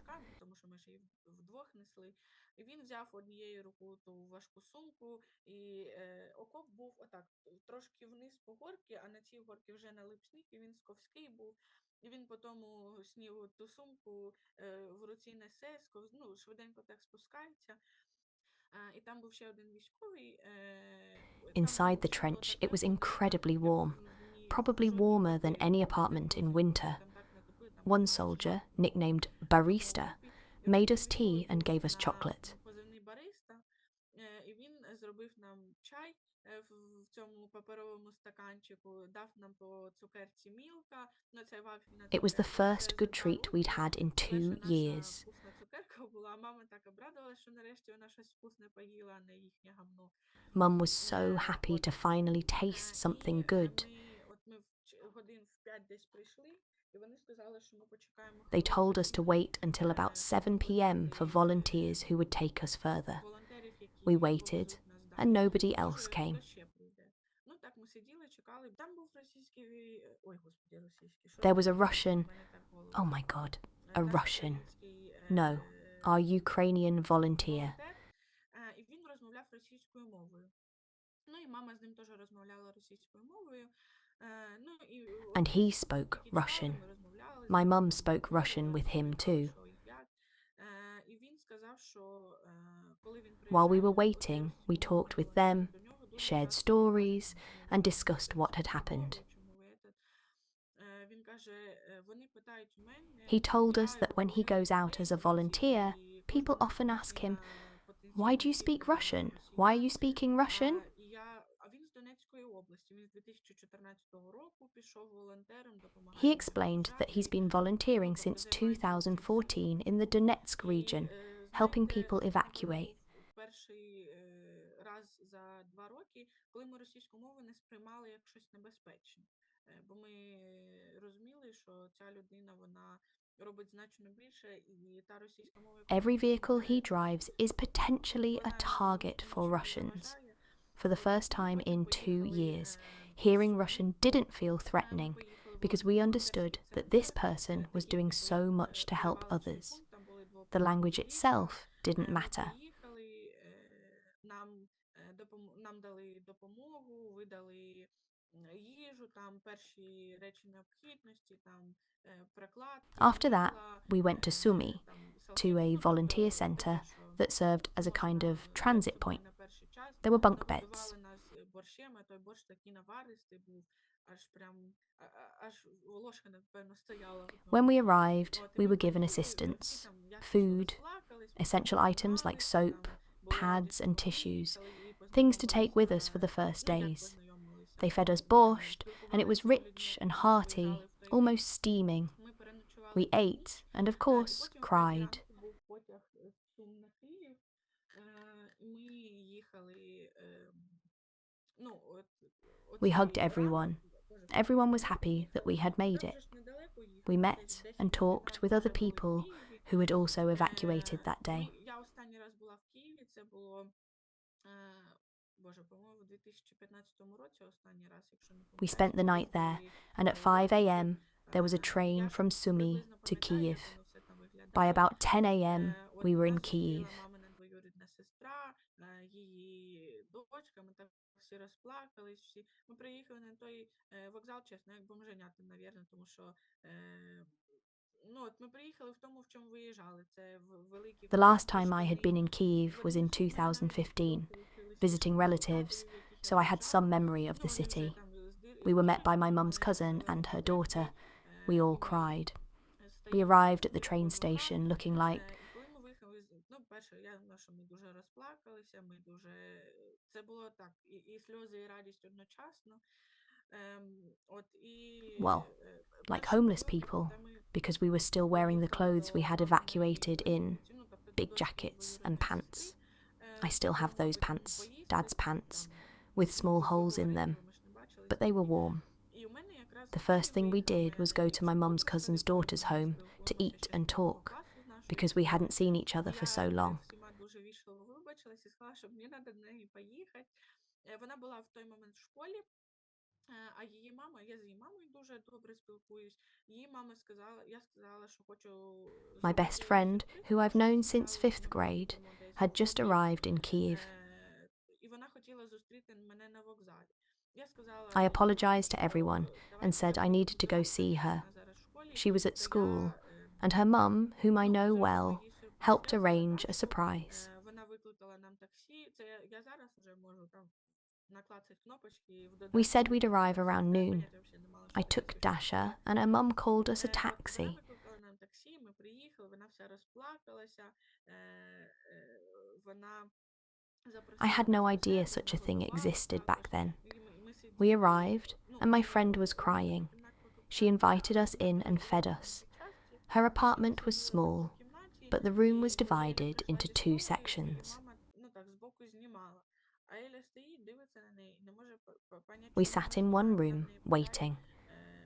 Inside the trench, it was incredibly warm, probably warmer than any apartment in winter. One soldier, nicknamed Barista, made us tea and gave us chocolate. It was the first good treat we'd had in 2 years. Mum was so happy to finally taste something good. They told us to wait until about 7 p.m. for volunteers who would take us further. We waited, and nobody else came. There was a Russian, oh my God, a Russian. No, our Ukrainian volunteer. And he spoke Russian. My mum spoke Russian with him too. While we were waiting, we talked with them, shared stories, and discussed what had happened. He told us that when he goes out as a volunteer, people often ask him, "Why do you speak Russian? Why are you speaking Russian?" He explained that he's been volunteering since 2014 in the Donetsk region, helping people evacuate. раз за 2 роки, коли ми російську мову не сприймали як щось небезпечне. Бо ми розуміли, що ця людина, вона робить значно більше, і та російська мова, яку Every вона vehicle he говорить, drives is potentially a впливає на людину, target тому for що їй Russians. заважає. For the От, first і ми time потім in 2 поїхали years, в hearing Сумі. Russian didn't feel Ми threatening поїхали because we в understood перший that this центр, person was такий doing підрозділ, so much to help перевалочний others. пункт, там були The language двоповерхові ліжка. itself didn't Ми matter. приїхали, нам дали допомогу, видали їжу, там перші речі необхідності, там прокладки, After that, мила, we went to Sumy, там to салфетки, a ну, volunteer тобто centre таке, що that served as a kind можна of взяти transit з собою point. на перший час. There were bunk beds. Нагодували нас борщем, а той борщ такий наваристий був, аж прям, аж ложка, напевно, стояла в When ньому. we arrived, От, і we ми were given поїли, всі assistance, там ясно, що food, розплакались, essential items like познайомилися, soap, там були раді, pads, що and ми tissues, виїхали, і things to take with us for the познайомилися, first ну, як days. познайомилися, They fed us там borscht, and it was спілкувалися з людьми, rich які and до нас hearty, виїжджали в той рік. almost steaming. Ми переночували We в Сумі, ate, and of і course, потім в 5 cried. ранку був потяг з Сум на Київ. Ми їхали, ну, We оцей hugged ранок, everyone. Боже, Everyone was ми happy that we поїхали. had made Там it. же ж недалеко We їхати, десь met and 10-15 talked with ми other вже були в people Києві. who had also evacuated that day. Я останній раз була в Києві, це було, Боже, по-моєму, в 2015 році останній раз, якщо не We помиляюсь. spent the Ми night there, їздили and at в 5 Лондон. a.m. there was a train Я from Sumy приблизно to пам'ятаю, як Kyiv. воно все там By виглядало. about 10 a.m., От we were in нас зустріла Kyiv. мамина двоюрідна сестра, її дочка, ми так всі розплакались, всі. Ми приїхали на той вокзал, чесно, як бомженяти, навірно, тому що ну, от ми приїхали в тому, в чому виїжджали. Це великий The last time I бурштини. had been in Kyiv В was один in з них ми навіть 2015, трохи лишилися visiting relatives, в яких я so I had some навчала. memory of Ну, the вони вже city. там We were met by my здирені, mum's вони cousin and her daughter. We all cried. We стоїмо arrived at the біля train кожного station хату. looking like, І коли ми виїхали, ну, перше, я знаю, що ми дуже розплакалися, ми дуже... Це було так, і сльози, і радість одночасно. От, і well, like перша homeless подорож, people, де ми because we were still wearing the доїхали clothes we до had маминої evacuated in, рesidency, ну, тобто big до jackets and двоюрідної pants. сестри. I still have Потім, those мабуть, pants, поїсти, Dad's pants, там, with small holes in поговорити, them, бо ми ж не бачились but they were тоді. warm. І у мене якраз The в first Київ thing we виїхала did моя was go to my найбільша mum's подруга, cousin's з якою daughter's ми home to спілкуємося eat ще з and 5 talk, класу з нашої because we hadn't школи. seen each other for so Я long. перед всіма дуже вічливо вибачилась і сказала, що мені треба до неї поїхати. Вона була в той момент в школі, а її мама, я з її мамою дуже добре спілкуюсь. Її мама сказала, я сказала, що хочу My зробити best їй friend, сюрприз, who тому I've що ми known сказали, since що 5th ми grade, поїдемо десь had в just обід. arrived in Kyiv. І вона хотіла зустріти мене на вокзалі. Я сказала, I apologized to що everyone and давайте said я I буду needed to go збиратися, see так як her. вона зараз в школі, She was at то school, я and her mum, whom I know зробимо well, їй сюрприз. helped Я arrange a здогадався, surprise. вона викликала нам таксі. Це я зараз вже можу там наклацати кнопочки і в We додатку said we'd arrive це все. around Я noon. поняття взагалі не мала, що I таке took существує. Dasha, and her mum called us a От, вона taxi. викликала нам таксі, ми приїхали, вона вся розплакалася, вона I запросила had нас no до idea себе, such a thing нагодувала existed також. back then. І ми We сиділи, arrived, ну, and my ми friend was в crying. кімнаті She invited us in and fed us. Her apartment was small, but the room was divided into 2 sections. Мама, ну так, збоку знімала. А Еля стоїть, дивиться на неї, не може поняти, We чому sat вона in one знімає, room, вона в неї питає, waiting.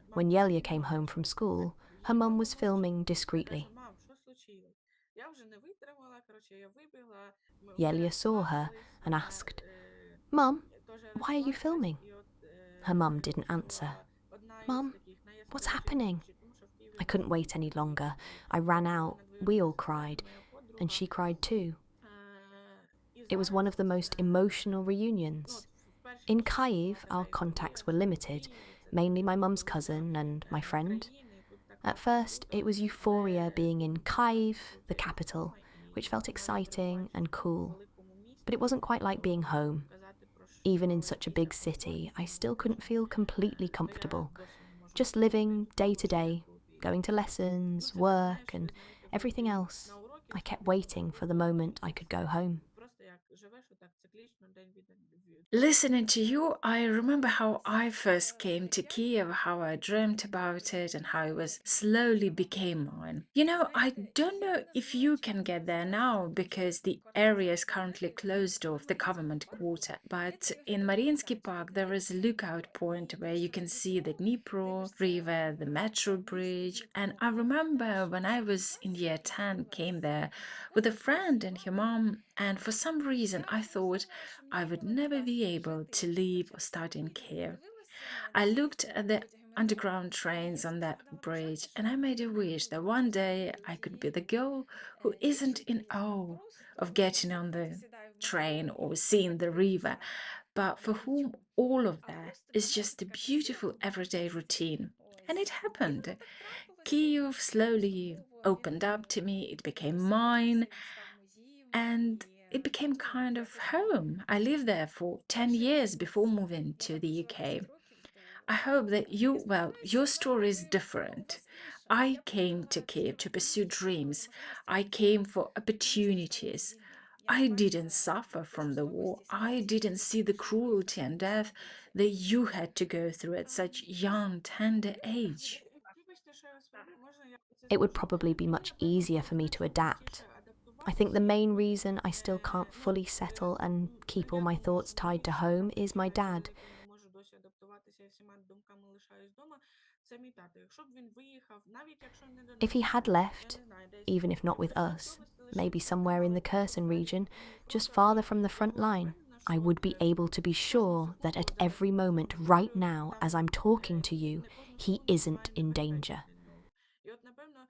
мам, When що Yelia ти came home знімаєш? from school, Їй her mum мама was говорить, filming каже, discreetly. мам, що случилось? Я вже не витримала, коротше, я вибігла, ми Yelia saw her розплакались, and вона asked, Mum, теж why are you розплакалась, filming? і от Her mum didn't це answer. була одна із Mum, таких what's найяскравіших happening? зустрічей, тому що в Києві I couldn't wait any longer. I ran out. We all cried, and she cried too. It was one of the most emotional reunions. In Kyiv, our contacts were limited, mainly my mum's cousin and my friend. At first, it was euphoria being in Kyiv, the capital, which felt exciting and cool. But it wasn't quite like being home. Even in such a big city, I still couldn't feel completely comfortable. Just living day to day, going to lessons, work, and everything else. I kept waiting for the moment I could go home. живеш отак циклічно день від Listening to you, I remember how I first came to Kiev, how I dreamt about it, and how it was slowly became mine. I don't know if you can get there now because the area is currently closed off, the government quarter. But in Mariinsky Park, there is a lookout point where you can see the Dnipro River, the metro bridge. And I remember when I was in year 10, came there with a friend and her mom, and for some reason I thought I would never be able to leave or start in Kiev. I looked at the underground trains on that bridge and I made a wish that one day I could be the girl who isn't in awe of getting on the train or seeing the river, but for whom all of that is just a beautiful everyday routine. And it happened. Kiev slowly opened up to me, it became mine, and it became kind of home. I lived there for 10 years before moving to the UK. I hope that your story is different. I came to Kiev to pursue dreams. I came for opportunities. I didn't suffer from the war. I didn't see the cruelty and death that you had to go through at such young, tender age. Вибачте, що я вас переб'ю, можна я це It would скажу? probably be much easier for me to adapt. I think the main reason I still can't fully settle and keep all my thoughts tied to home is my dad. Не можу досі адаптуватися і всіма думками лишаюсь вдома. Це мій тато. Якщо б він виїхав, навіть якщо не до If нас, he had я left, не знаю, десь even if not with в Ростовській us, області maybe лишився, somewhere in the але Kherson region, just просто farther from the я front була line, впевнена, I що would be able to be sure that at every moment right now, as I'm talking to you, he isn't in danger. І от, напевно,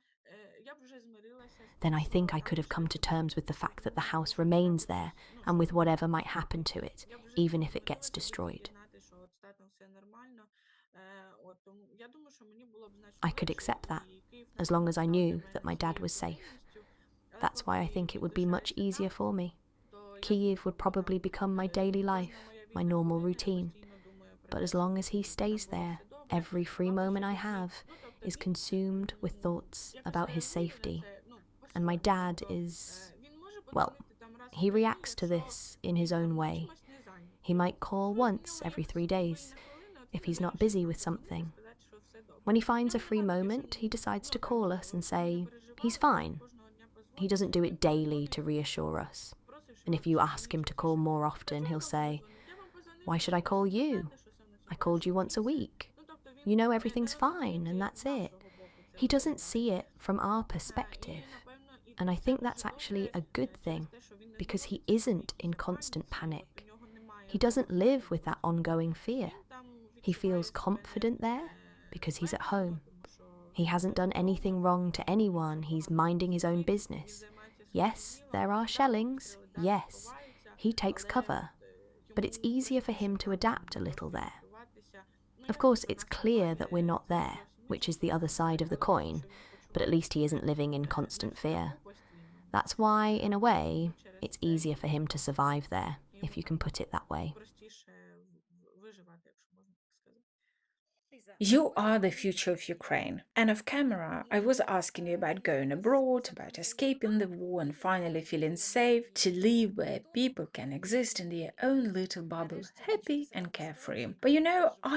я б вже змирилася з Then тим, I що think I could have раніше come to буде terms with the гірше, fact that тому the я house мушу remains справитись, there ну, and що with буде, whatever то might буде. happen to it, Я б вже з even цим if it gets змирилася, буду тільки destroyed. знати, що от з татом все нормально. От, тому я думаю, що мені було б значно I could легше, accept that, і Київ, as long напевно, as I став для knew that мене my dad цією was safe. буденністю. Але That's why I поки think it він would be much лишається easier там, for me. то я Kyiv думаю, would тобто там probably become my daily life, кожна моя my вільна normal хвилина, я routine. постійно думаю про But те, as long щоб as he там stays було there, все добре, every free або moment щоб I він, have ну, тобто is він consumed with thoughts якось about his реагує на safety. це, ну, And my по-своєму. dad Тобто is, він може well, подзвонити там раз в he 3 дні, reacts to якщо this in his він own там way. чимось не He зайнятий. might call Ну, і в once нього every є 3 така days вільна хвилина, от if він he's not вирішив busy нам with подзвонити, something. сказати, що все добре. When he В finds a нього free нема таке, що moment, he decides to ну так, call us and ми не say he's переживали, він fine. кожного дня He подзвонить, doesn't do it daily to передзвонить, reassure us. просить, що And if you от ask him to щомісяць call пише, more often, he'll звичайно, say, передзвонить. Я вам позвонив "Why для should I того, call щоб you? сказати, що все в нас I є called хорошо you once a і все. week. Ну, тобто You він know не everything's розуміє, fine, це and як that's з it." нашого боку це He doesn't виглядає. see it from our І, perspective. напевно, і And I це think дуже that's actually добре a good через thing те, що він не because he знаходиться в isn't in якійсь constant паніці, от у panic. нього немає He того doesn't live with всередині that цього. ongoing fear. Він там He feels відчуває себе confident there because he's at впевнено, home. тому що He hasn't done вдома, anything тому wrong to що anyone, все he's погано minding his own щастить, він business. займається своїм Yes, ділом, there are да, shellings, обстріли, да, він yes, ховається, he takes але cover, but it's йому easier for простіше him to там adapt a little there. розорієнтуватися. Ну, Of як course, ніби it's нас clear that we're немає, not це there, зовсім which інша is the other ситуація, side of the але поки coin, що він but at почуває least he себе isn't living in не в constant fear. страху постійному. That's why, in a way, Ну, через it's це easier for him to survive there, йому if you can put it that way. простіше виживати, якщо можна так сказати. You are the future of Ukraine. And off camera, I was asking you about going abroad, about escaping the war, and finally feeling safe to live where people can exist in their own little bubble, happy and carefree. But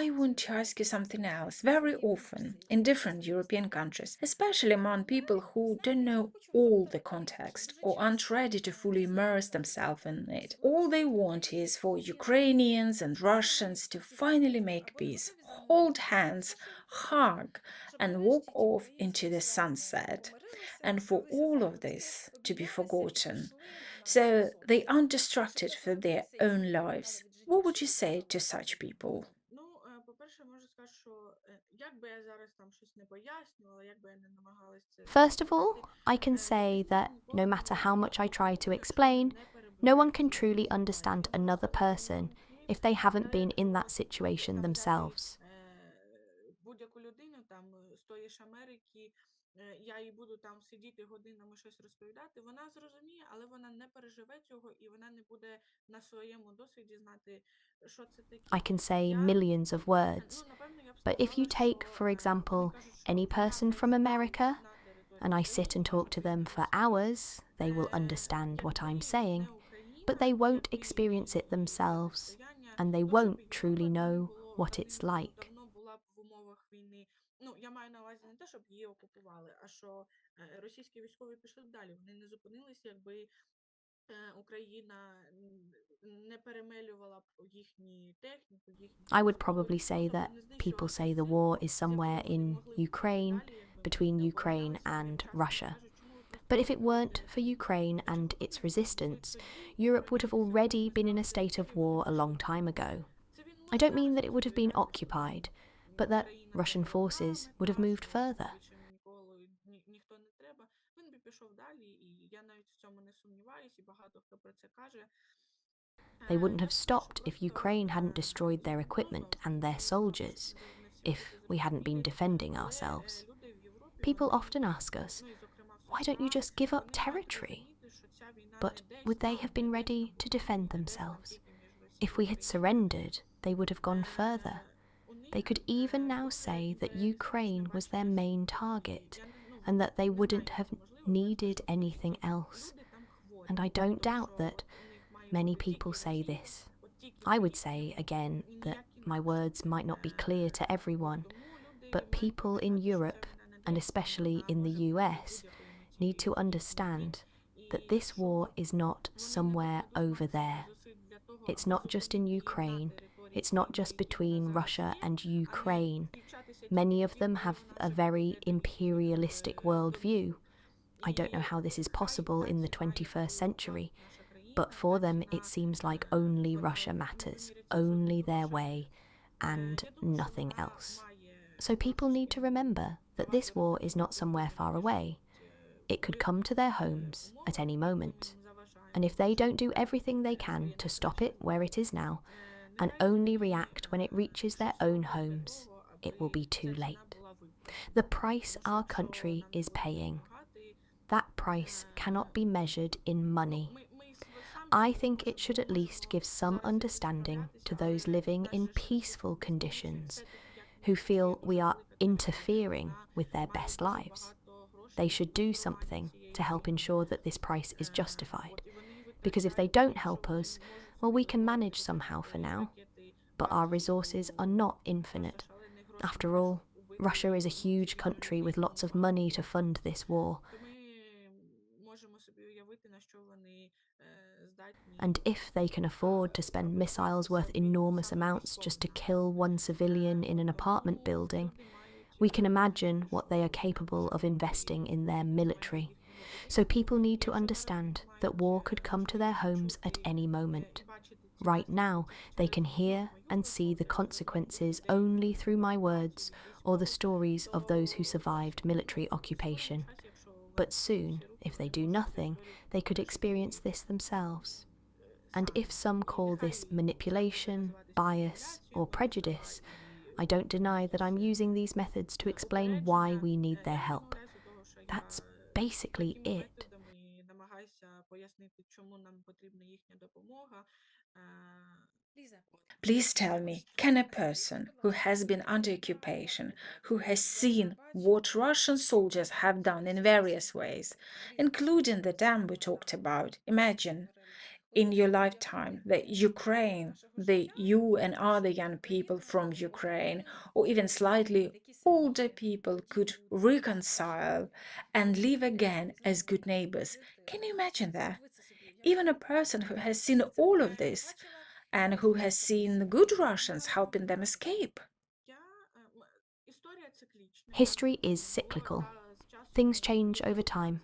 I want to ask you something else. Very often, in different European countries, especially among people who don't know all the context or aren't ready to fully immerse themselves in it, all they want is for Ukrainians and Russians to finally make peace, hold hands, hug, and walk off into the sunset, and for all of this to be forgotten, so they aren't distracted for their own lives. What would you say to such people? Ну, по-перше, можу сказати, що як би я зараз там щось не пояснювала, як би я не намагалась це First of сказати, all, I can say людина that no ніколи не matter how much I зрозуміє try того, to якщо вона explain, не no перебуває one в can цій truly ситуації. understand Вона another абсолютно person зрозуміє, if they haven't але been in that от situation там взяти themselves. будь-яку людину там з тої ж Америки, я їй буду там сидіти годинами щось розповідати, вона зрозуміє, але вона не переживе цього і вона не буде на своєму досвіді знати, що це таке. I can say Я, millions of words, напевно, я б but if you сказала, take, що for вони example, кажуть, що any війна person десь from там America, на території and I України, sit and може talk to them бути for на сході, hours, they will understand what I'm якби saying. не Україна, but they won't experience it themselves, and they won't truly know what it's like. давно була б в умовах війни. Ну, я маю на увазі не те, щоб її окупували, а що російські військові пішли б далі. Вони не зупинились, якби Україна не перемелювала б їхню техніку, їхню I would промисловість, probably say тобто that не people знищувала say цю the war силу, is з якою somewhere вони in могли б піти Ukraine, далі, якби between не Ukraine оборонялися весь and час. Вони Russia. кажуть, чому ви просто But не if it weren't зупинили for війну? Ukraine Якщо and б its вони resistance, тоді Europe would have оборонялися, already вони been in a стали б state of тепер war a long військовими. time ago. Це він I може don't mean зараз that it would have been спостерігати, occupied, що but that Україна Russian перемогла forces would have moved одночасно, further. більше ніколи ніхто не треба. Він би пішов далі, і я навіть в цьому не сумніваюсь, і багато хто про це каже. They wouldn't Я have про те, що stopped if просто Ukraine hadn't destroyed their ну, equipment знову ж and таки, their soldiers, не всі про if це we hadn't been зрозуміють, defending але ourselves. люди в Європі, People вони, often ask us, ну і зокрема в why don't you США, just give up вони мають territory? розуміти, що ця війна не But десь would they там, have не been десь ready там to внизу, defend не десь там themselves? тільки між Росією If і we had Україною. surrendered, they would have gone further. У них They could even now дуже say that індивідуалістичне Ukraine was their бачення main світу, і target я ну, and that they не знаю, wouldn't як have це можливо, виявити, needed що anything просто else. люди там хворі, And I don't тобто, doubt що that у них має many бути people тільки say Росія, this. от тільки I would її, say again і that ніяк my інакше. words might not be clear to everyone, Тому люди but мають people in пам'ятати, що ця Europe, війна не and десь там, especially вона in the може бути US, будь-якої миті need to в understand і that this war що is not вони не somewhere докладуть over максимум there. зусиль для того, It's аби not just in зупинити її на Ukraine, території it's not тієї, just які вона between зараз Russia є, and а не Ukraine. включатися Many тільки of тоді, them коли have вона a вже very буде тоді imperialistic worldview. I don't know І how this is хай possible in the так чекає, 21st коли century, впасть наша країна, but for them ціна it seems like only Russia не matters, поміряться only жодних their грошей. way, and Я думаю, що nothing вона else. має So people need to remember that this давати war is not розуміти somewhere людям, far які away. живуть It could come to their homes at any умовах, moment. які їм заважають And if they don't do жити everything they can своє to stop it найкраще where життя. it is now, and Нехай only вони react when it reaches their щось own роблять для homes, того, it will аби be ця too ціна late. була виправдана. The price Тому що our якщо country нам не is будуть paying, допомагати, that price cannot be measured in ну, money. ми самі I собі think it можемо should at least give some зараз understanding to справлятися, those але living in найголовніше, peaceful що conditions, все-таки, як who мінімум, feel це we дуже are велика територія, interfering вона with their має best дуже lives. багато грошей They на should do контролювання something цієї to help війни. ensure that this price is От, justified. і вони Because if they витрачають don't те, що help вони us, можуть well, собі we can дозволити, manage somehow for свої now. ракети But our вартістю resources are not просто infinite. шалені гроші After можуть all, убити Russia is a huge цивільних country людей, with lots of тому money to fund this war. то ми можемо собі уявити, на що вони здатні. And if they can afford to spend missiles worth enormous amounts just to kill one civilian in an apartment building, we can imagine what they are capable of investing in their military. So people need to understand that war could come to their homes at any moment. Right now, they can hear and see the consequences only through my words or the stories of those who survived military occupation. But soon, if they do nothing, they could experience this themselves. And if some call this manipulation, bias, or prejudice, I don't deny that I'm using these methods to explain why we need their help. That's basically it. Намагаюся пояснити, чому нам потрібна їхня допомога. Please tell me, can a person who has been under occupation, who has seen what Russian soldiers have done in various ways, including the dam we talked about, imagine in your lifetime that Ukraine, you and other young people from Ukraine, or even slightly older people could reconcile and live again as good neighbors? Can you imagine that? Even a person who has seen all of this and who has seen good Russians helping them escape. History is cyclical. Things change over time,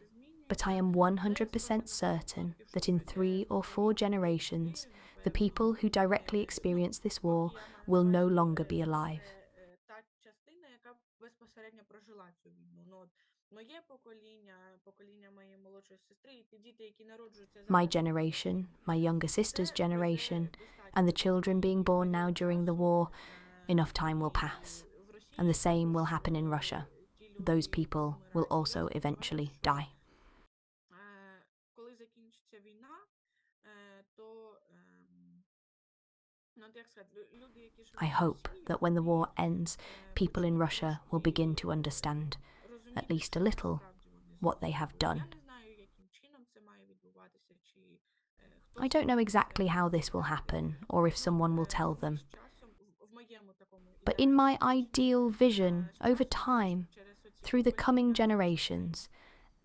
but I am 100% certain that in 3 or 4 generations, the people who directly experience this war will no longer be alive. My generation, my younger sister's generation, and the children being born now during the war, enough time will pass. And the same will happen in Russia. Those people will also eventually die. I hope that when the war ends, people in Russia will begin to understand, at least a little, what they have done. I don't know exactly how this will happen or if someone will tell them. But in my ideal vision, over time, through the coming generations,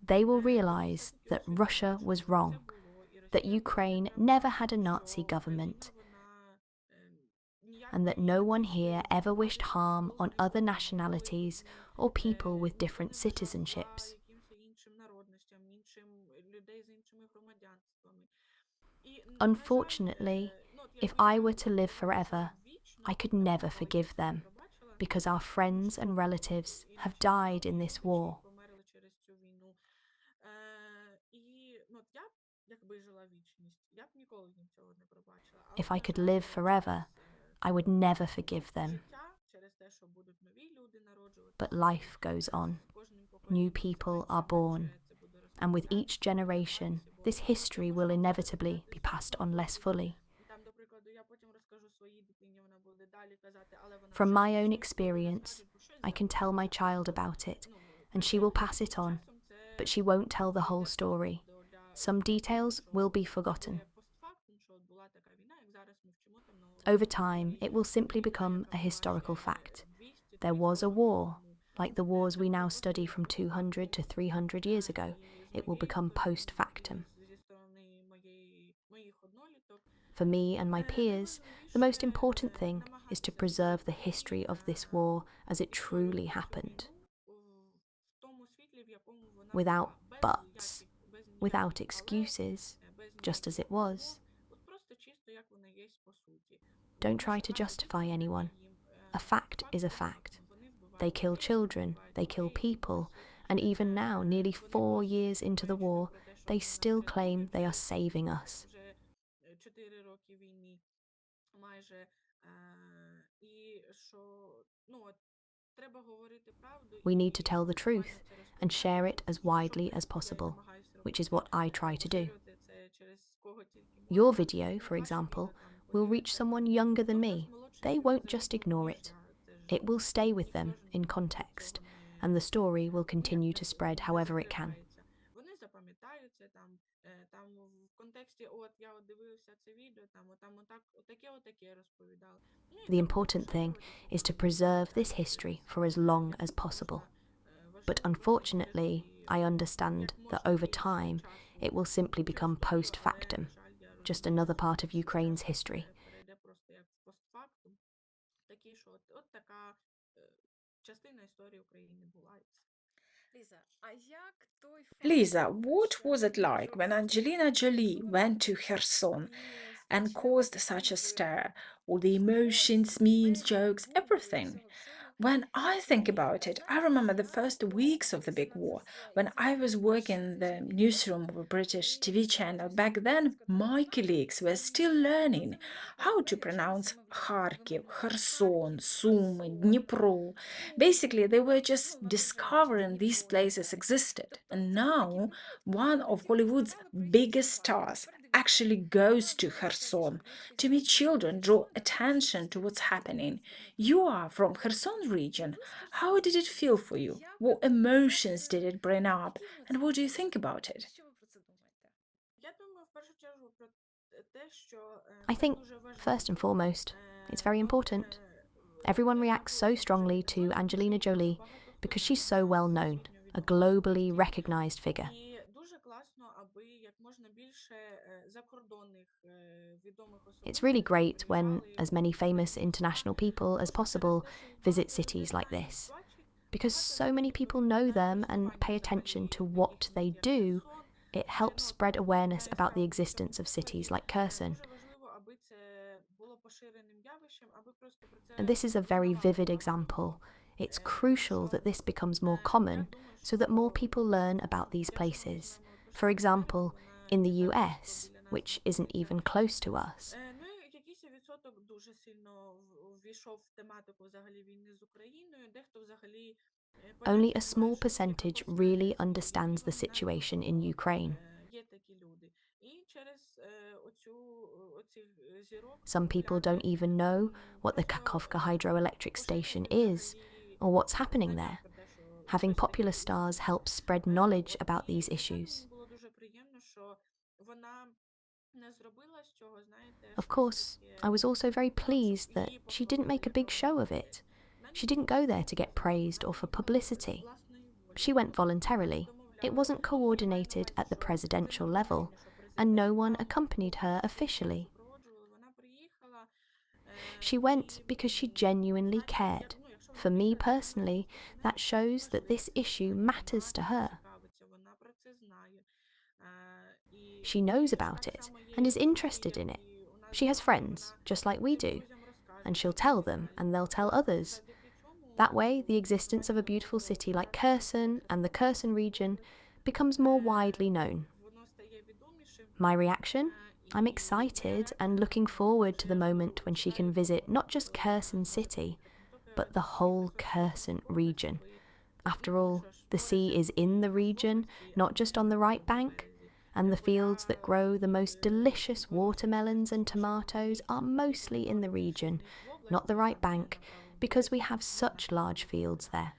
they will realise that Russia was wrong, that Ukraine never had a Nazi government, and that no one here ever wished harm on other nationalities or people with different citizenships. Unfortunately, if I were to live forever, I could never forgive them, because our friends and relatives have died in this war. If I could live forever, I would never forgive them. But life goes on. New people are born. And with each generation, this history will inevitably be passed on less fully. From my own experience, I can tell my child about it, and she will pass it on, but she won't tell the whole story. Some details will be forgotten. Over time, it will simply become a historical fact. There was a war, like the wars we now study from 200 to 300 years ago. It will become post factum. For me and my peers, the most important thing is to preserve the history of this war as it truly happened. Without buts, without excuses, just as it was. Don't try to justify anyone. A fact is a fact. They kill children, they kill people, and even now, nearly 4 years into the war, they still claim they are saving us. We need to tell the truth and share it as widely as possible, which is what I try to do. Your video, for example, will reach someone younger than me. They won't just ignore it. It will stay with them in context, and the story will continue to spread however it can. The important thing is to preserve this history for as long as possible. But unfortunately, I understand that over time, it will simply become post factum, just another part of Ukraine's history. Liza, what was it like when Angelina Jolie went to Kherson and caused such a stir? All the emotions, memes, jokes, everything. When I think about it, I remember the first weeks of the big war when I was working in the newsroom of a British TV channel. Back then, my colleagues were still learning how to pronounce Kharkiv, Kherson, Sumy, Dnipro. Basically, they were just discovering these places existed. And now, one of Hollywood's biggest stars actually goes to Kherson to meet children, draw attention to what's happening. You are from Kherson region. How did it feel for you? What emotions did it bring up? And what do you think about it? I think, first and foremost, it's very important. Everyone reacts so strongly to Angelina Jolie because she's so well known, a globally recognised figure. It's really great when as many famous international people as possible visit cities like this, because so many people know them and pay attention to what they do. It helps spread awareness about the existence of cities like Kherson. And this is a very vivid example. It's crucial that this becomes more common so that more people learn about these places. For example, in the US, which isn't even close to us. Only a small percentage really understands the situation in Ukraine. Some people don't even know what the Kakhovka hydroelectric station is or what's happening there. Having popular stars helps spread knowledge about these issues. не зробила з цього, знаєте, Of щось course, I таке, was also very ну, щоб pleased that її she didn't make a поплодили big show of трошки. it. She Навіть didn't go there to не get шоу, praised вона or for поїхала з publicity. власної волі. She went Вона не voluntarily. It wasn't домовлялася. Ну, я маю на coordinated увазі, at the що це presidential було level, правильно, що and no президент one там accompanied her когось там officially. супроводжували. Вона приїхала She went і, because she genuinely знаєте, cared. ну, якщо вона For me приїхала, це personally, значить, що це that shows that важливе this для неї issue питання. matters Вона to цим her. цікавиться, вона про це знає. І She knows розумієте, about так it само є and і is в Росії, interested як in it. і у нас She has вдома, і friends, вона just like we всім do, друзям and розкаже she'll про це, tell що them вона and they'll tell їхала. others. Завдяки цьому, That way, the existence of a знаєте, beautiful city like питання Kherson and the Kherson region becomes more widely е, known. воно стає відомішим. My reaction? I'm І моя excited and реакція looking така, forward to що the я moment when she can чекаю visit того, not just коли вона Kherson зможе city, приїхати не тільки but the в whole Херсонську Kherson область, region. бо і тоді, After ну all, що ж, the sea море is in the у нас в region, області, а not just не on the на right другому bank, березі. and the fields that Поля grow the і most delicious в watermelons and Херсонській tomatoes області, are коли mostly in the повернеш region, вниз в not the область, right там де bank, на правому because we березі, have там вона such large fields знаходиться. there.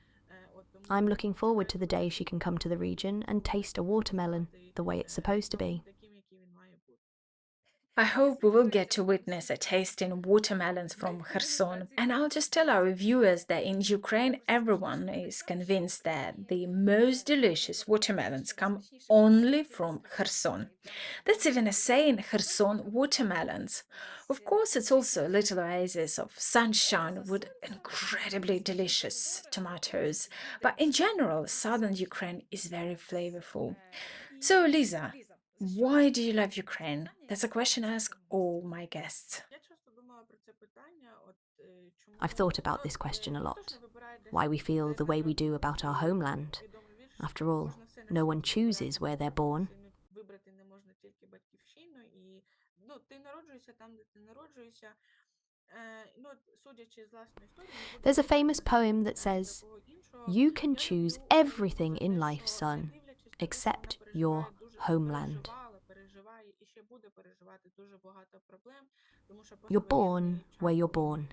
От I'm тому looking forward чекаю to the того, day що she can вона come to the region and taste a watermelon побачити the way it's supposed to зовсім be. таким, який він має бути. I hope we will get to witness a tasting watermelons from Kherson. And I'll just tell our viewers that in Ukraine, everyone is convinced that the most delicious watermelons come only from Kherson. That's even a saying, Kherson watermelons. Of course, it's also a little oasis of sunshine with incredibly delicious tomatoes. But in general, southern Ukraine is very flavorful. So, Lisa, why do you love Ukraine? That's a question I ask all my guests. Я часто думала про це питання, от I've чому, thought about ну, this question a ніхто ж не lot. вибирає для Why we себе feel місце the way we do народження, about our і homeland. відомий вірш, After all, можна все на no one світі chooses вибирати, where they're але born. вибрати не можна тільки батьківщину, і, ну, ти народжуєшся там, де ти народжуєшся. Ну, судячи з власної історії, не буду There's a famous повторюватися poem that ні до says, кого іншого. "You can Я choose люблю Україну everything за in те, life, що не son, дивлячись на те, що вона except переживає your дуже, homeland. переживала, переживає і ще буде переживати дуже багато проблем, тому що You're born поствоєнний where час you're він born,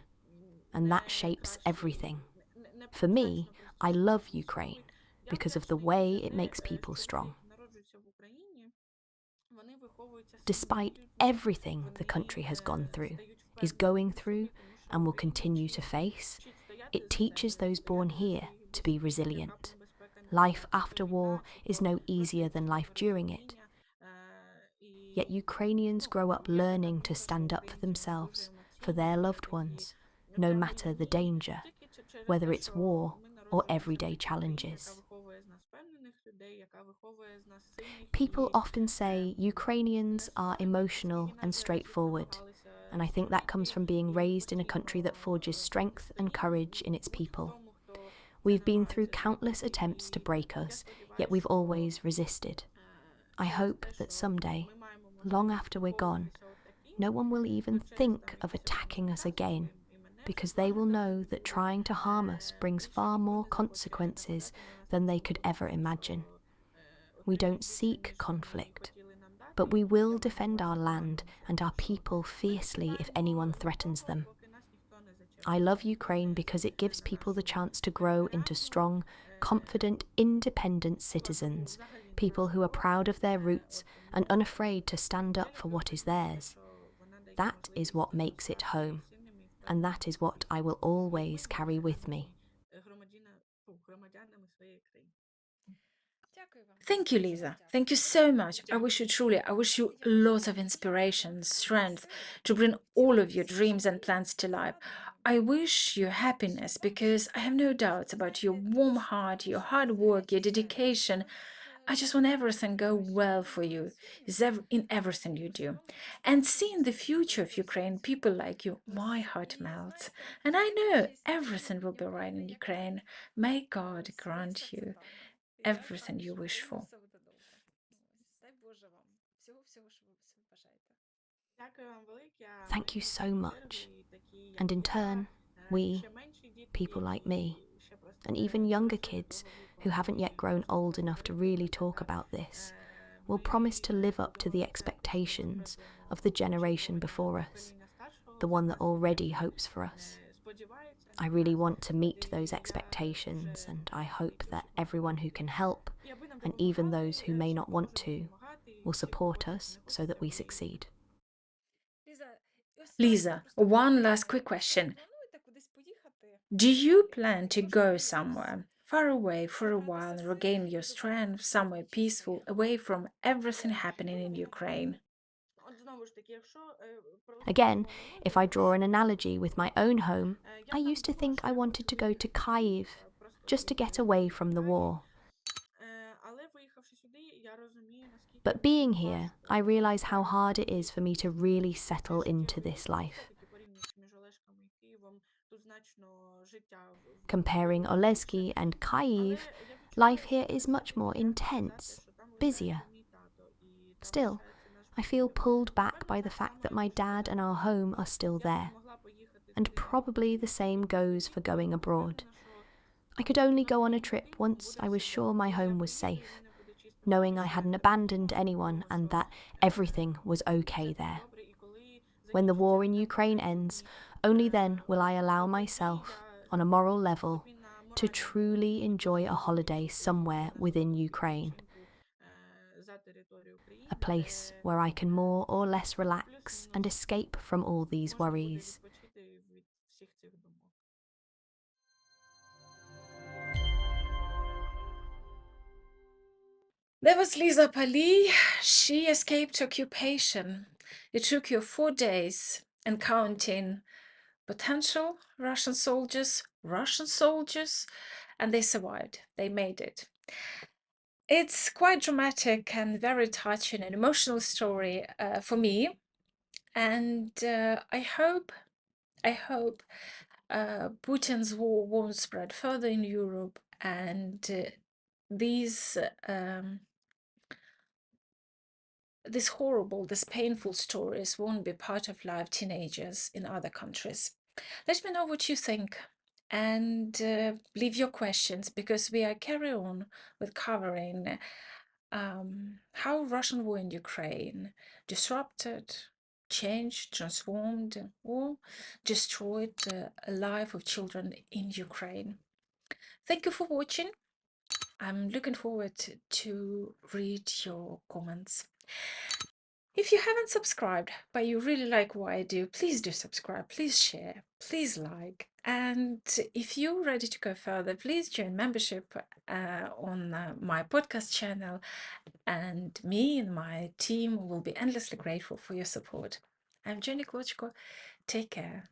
and that не shapes everything. кращий, не For me, значно I простіший, love ніж Ukraine військовий. Я because of the вдячна їм way за it те, makes people що люди, strong. які народжуються в Україні, вони виховуються Despite самостійно, everything the вони country has gone through, стають is впевненими going в through, собі, тому що and will Україна continue to face, вчить стояти it за teaches себе, those born стояти за here своїх to be близьких, яка б resilient. небезпека не Life була, чи то after war війна, чи is то no easier than конфлікти, чи life то during it. непорозуміння. Yet І, Ukrainians ну, grow up є така learning to думка, що stand up for українці, вони дуже themselves, for емоційні, their дуже loved такі ones, no matter the прямолінійні, danger, тільки через whether те, it's що war ми or народжуємося в everyday такій країні, яка challenges. виховує з нас впевнених людей, яка виховує з нас сильних People і often say Ukrainians are нескорених. emotional Скільки and нас зараз їх straightforward, намагалися and I think that comes створити, from being і ми raised in a country that forges постійно strength and стоїмо courage in its будь-хто people. тому, хто це We've been through намагається countless зробити, attempts to і break я us, yet сподіваюся, we've що always resisted. I через hope те, that що someday, ми маємо long можливість after we're gone, виховуватися от такими, no one will even через think там of якийсь attacking определений us час, again, коли і мене це because з they вами will know захистить, that trying to harm us brings більше far ніхто more не захоче consequences нападати на нас, than they тому could що ever знає, imagine. що We отримають don't більше, seek ніж вони conflict, хотіли нам дати, but we і will я маю на defend our увазі land багато and our що people ми fiercely if чекаємо anyone до threatens того, them. поки нас ніхто не I зачепить, love ніхто Ukraine не because it gives зайде на people the нашу chance to grow into територіальну strong, confident, independent citizens, взагалі people who are proud of their roots от and тому unafraid to stand я up for люблю what is Україну за те, theirs. що вона дає That is можливість what makes it стати home, сильними і and that is впевненими what I will always carry with me. громадянами своєї країни. Thank you, Lisa. Thank you so much. I wish you truly, I wish you lots of inspiration, strength to bring all of your dreams and plans to life. I wish you happiness because I have no doubts about your warm heart, your hard work, your dedication. I just want everything go well for you in everything you do. And seeing the future of Ukraine, people like you, my heart melts. And I know everything will be right in Ukraine. May God grant you everything you wish for. Дякую вам велике. Thank you Мені в so свою much. чергу і такі, як And in і turn, я, we, ще менші дітки, people like me, які ще просто and не even younger доросли до kids того віку, who haven't yet grown old enough to really talk about this, will promise to live up to the expectations of the generation before us, the one that already hopes for us. I really want to meet those expectations, and I hope that everyone who can help, and even those who may not want to, will support us so that we succeed. Liza, one last quick question. Do you plan to go somewhere far away for a while and regain your strength, somewhere peaceful, away from everything happening in Ukraine? Again, if I draw an analogy with my own home, I used to think I wanted to go to Kyiv just to get away from the war. But being here, I realise how hard it is for me to really settle into this life. Comparing Olesky and Kyiv, life here is much more intense, busier. Still, I feel pulled back by the fact that my dad and our home are still there. And probably the same goes for going abroad. I could only go on a trip once I was sure my home was safe, knowing I hadn't abandoned anyone and that everything was okay there. When the war in Ukraine ends, only then will I allow myself, on a moral level, to truly enjoy a holiday somewhere within Ukraine. A place where I can more or less relax and escape from all these worries. There was Liza Pali. She escaped occupation. It took her 4 days and counting potential Russian soldiers, and they survived. They made it. It's quite dramatic and very touching and emotional story for me. And I hope Putin's war won't spread further in Europe, and these horrible, these painful stories won't be part of live teenagers in other countries. Let me know what you think and leave your questions, because we are carry on with covering how Russian war in Ukraine disrupted, changed, transformed, or destroyed the life of children in Ukraine. Thank you for watching. I'm looking forward to read your comments. If you haven't subscribed, but you really like what I do, please do subscribe, please share, please like. And if you're ready to go further, please join membership on my podcast channel, and me and my team will be endlessly grateful for your support. I'm Jenny Klochko. Take care.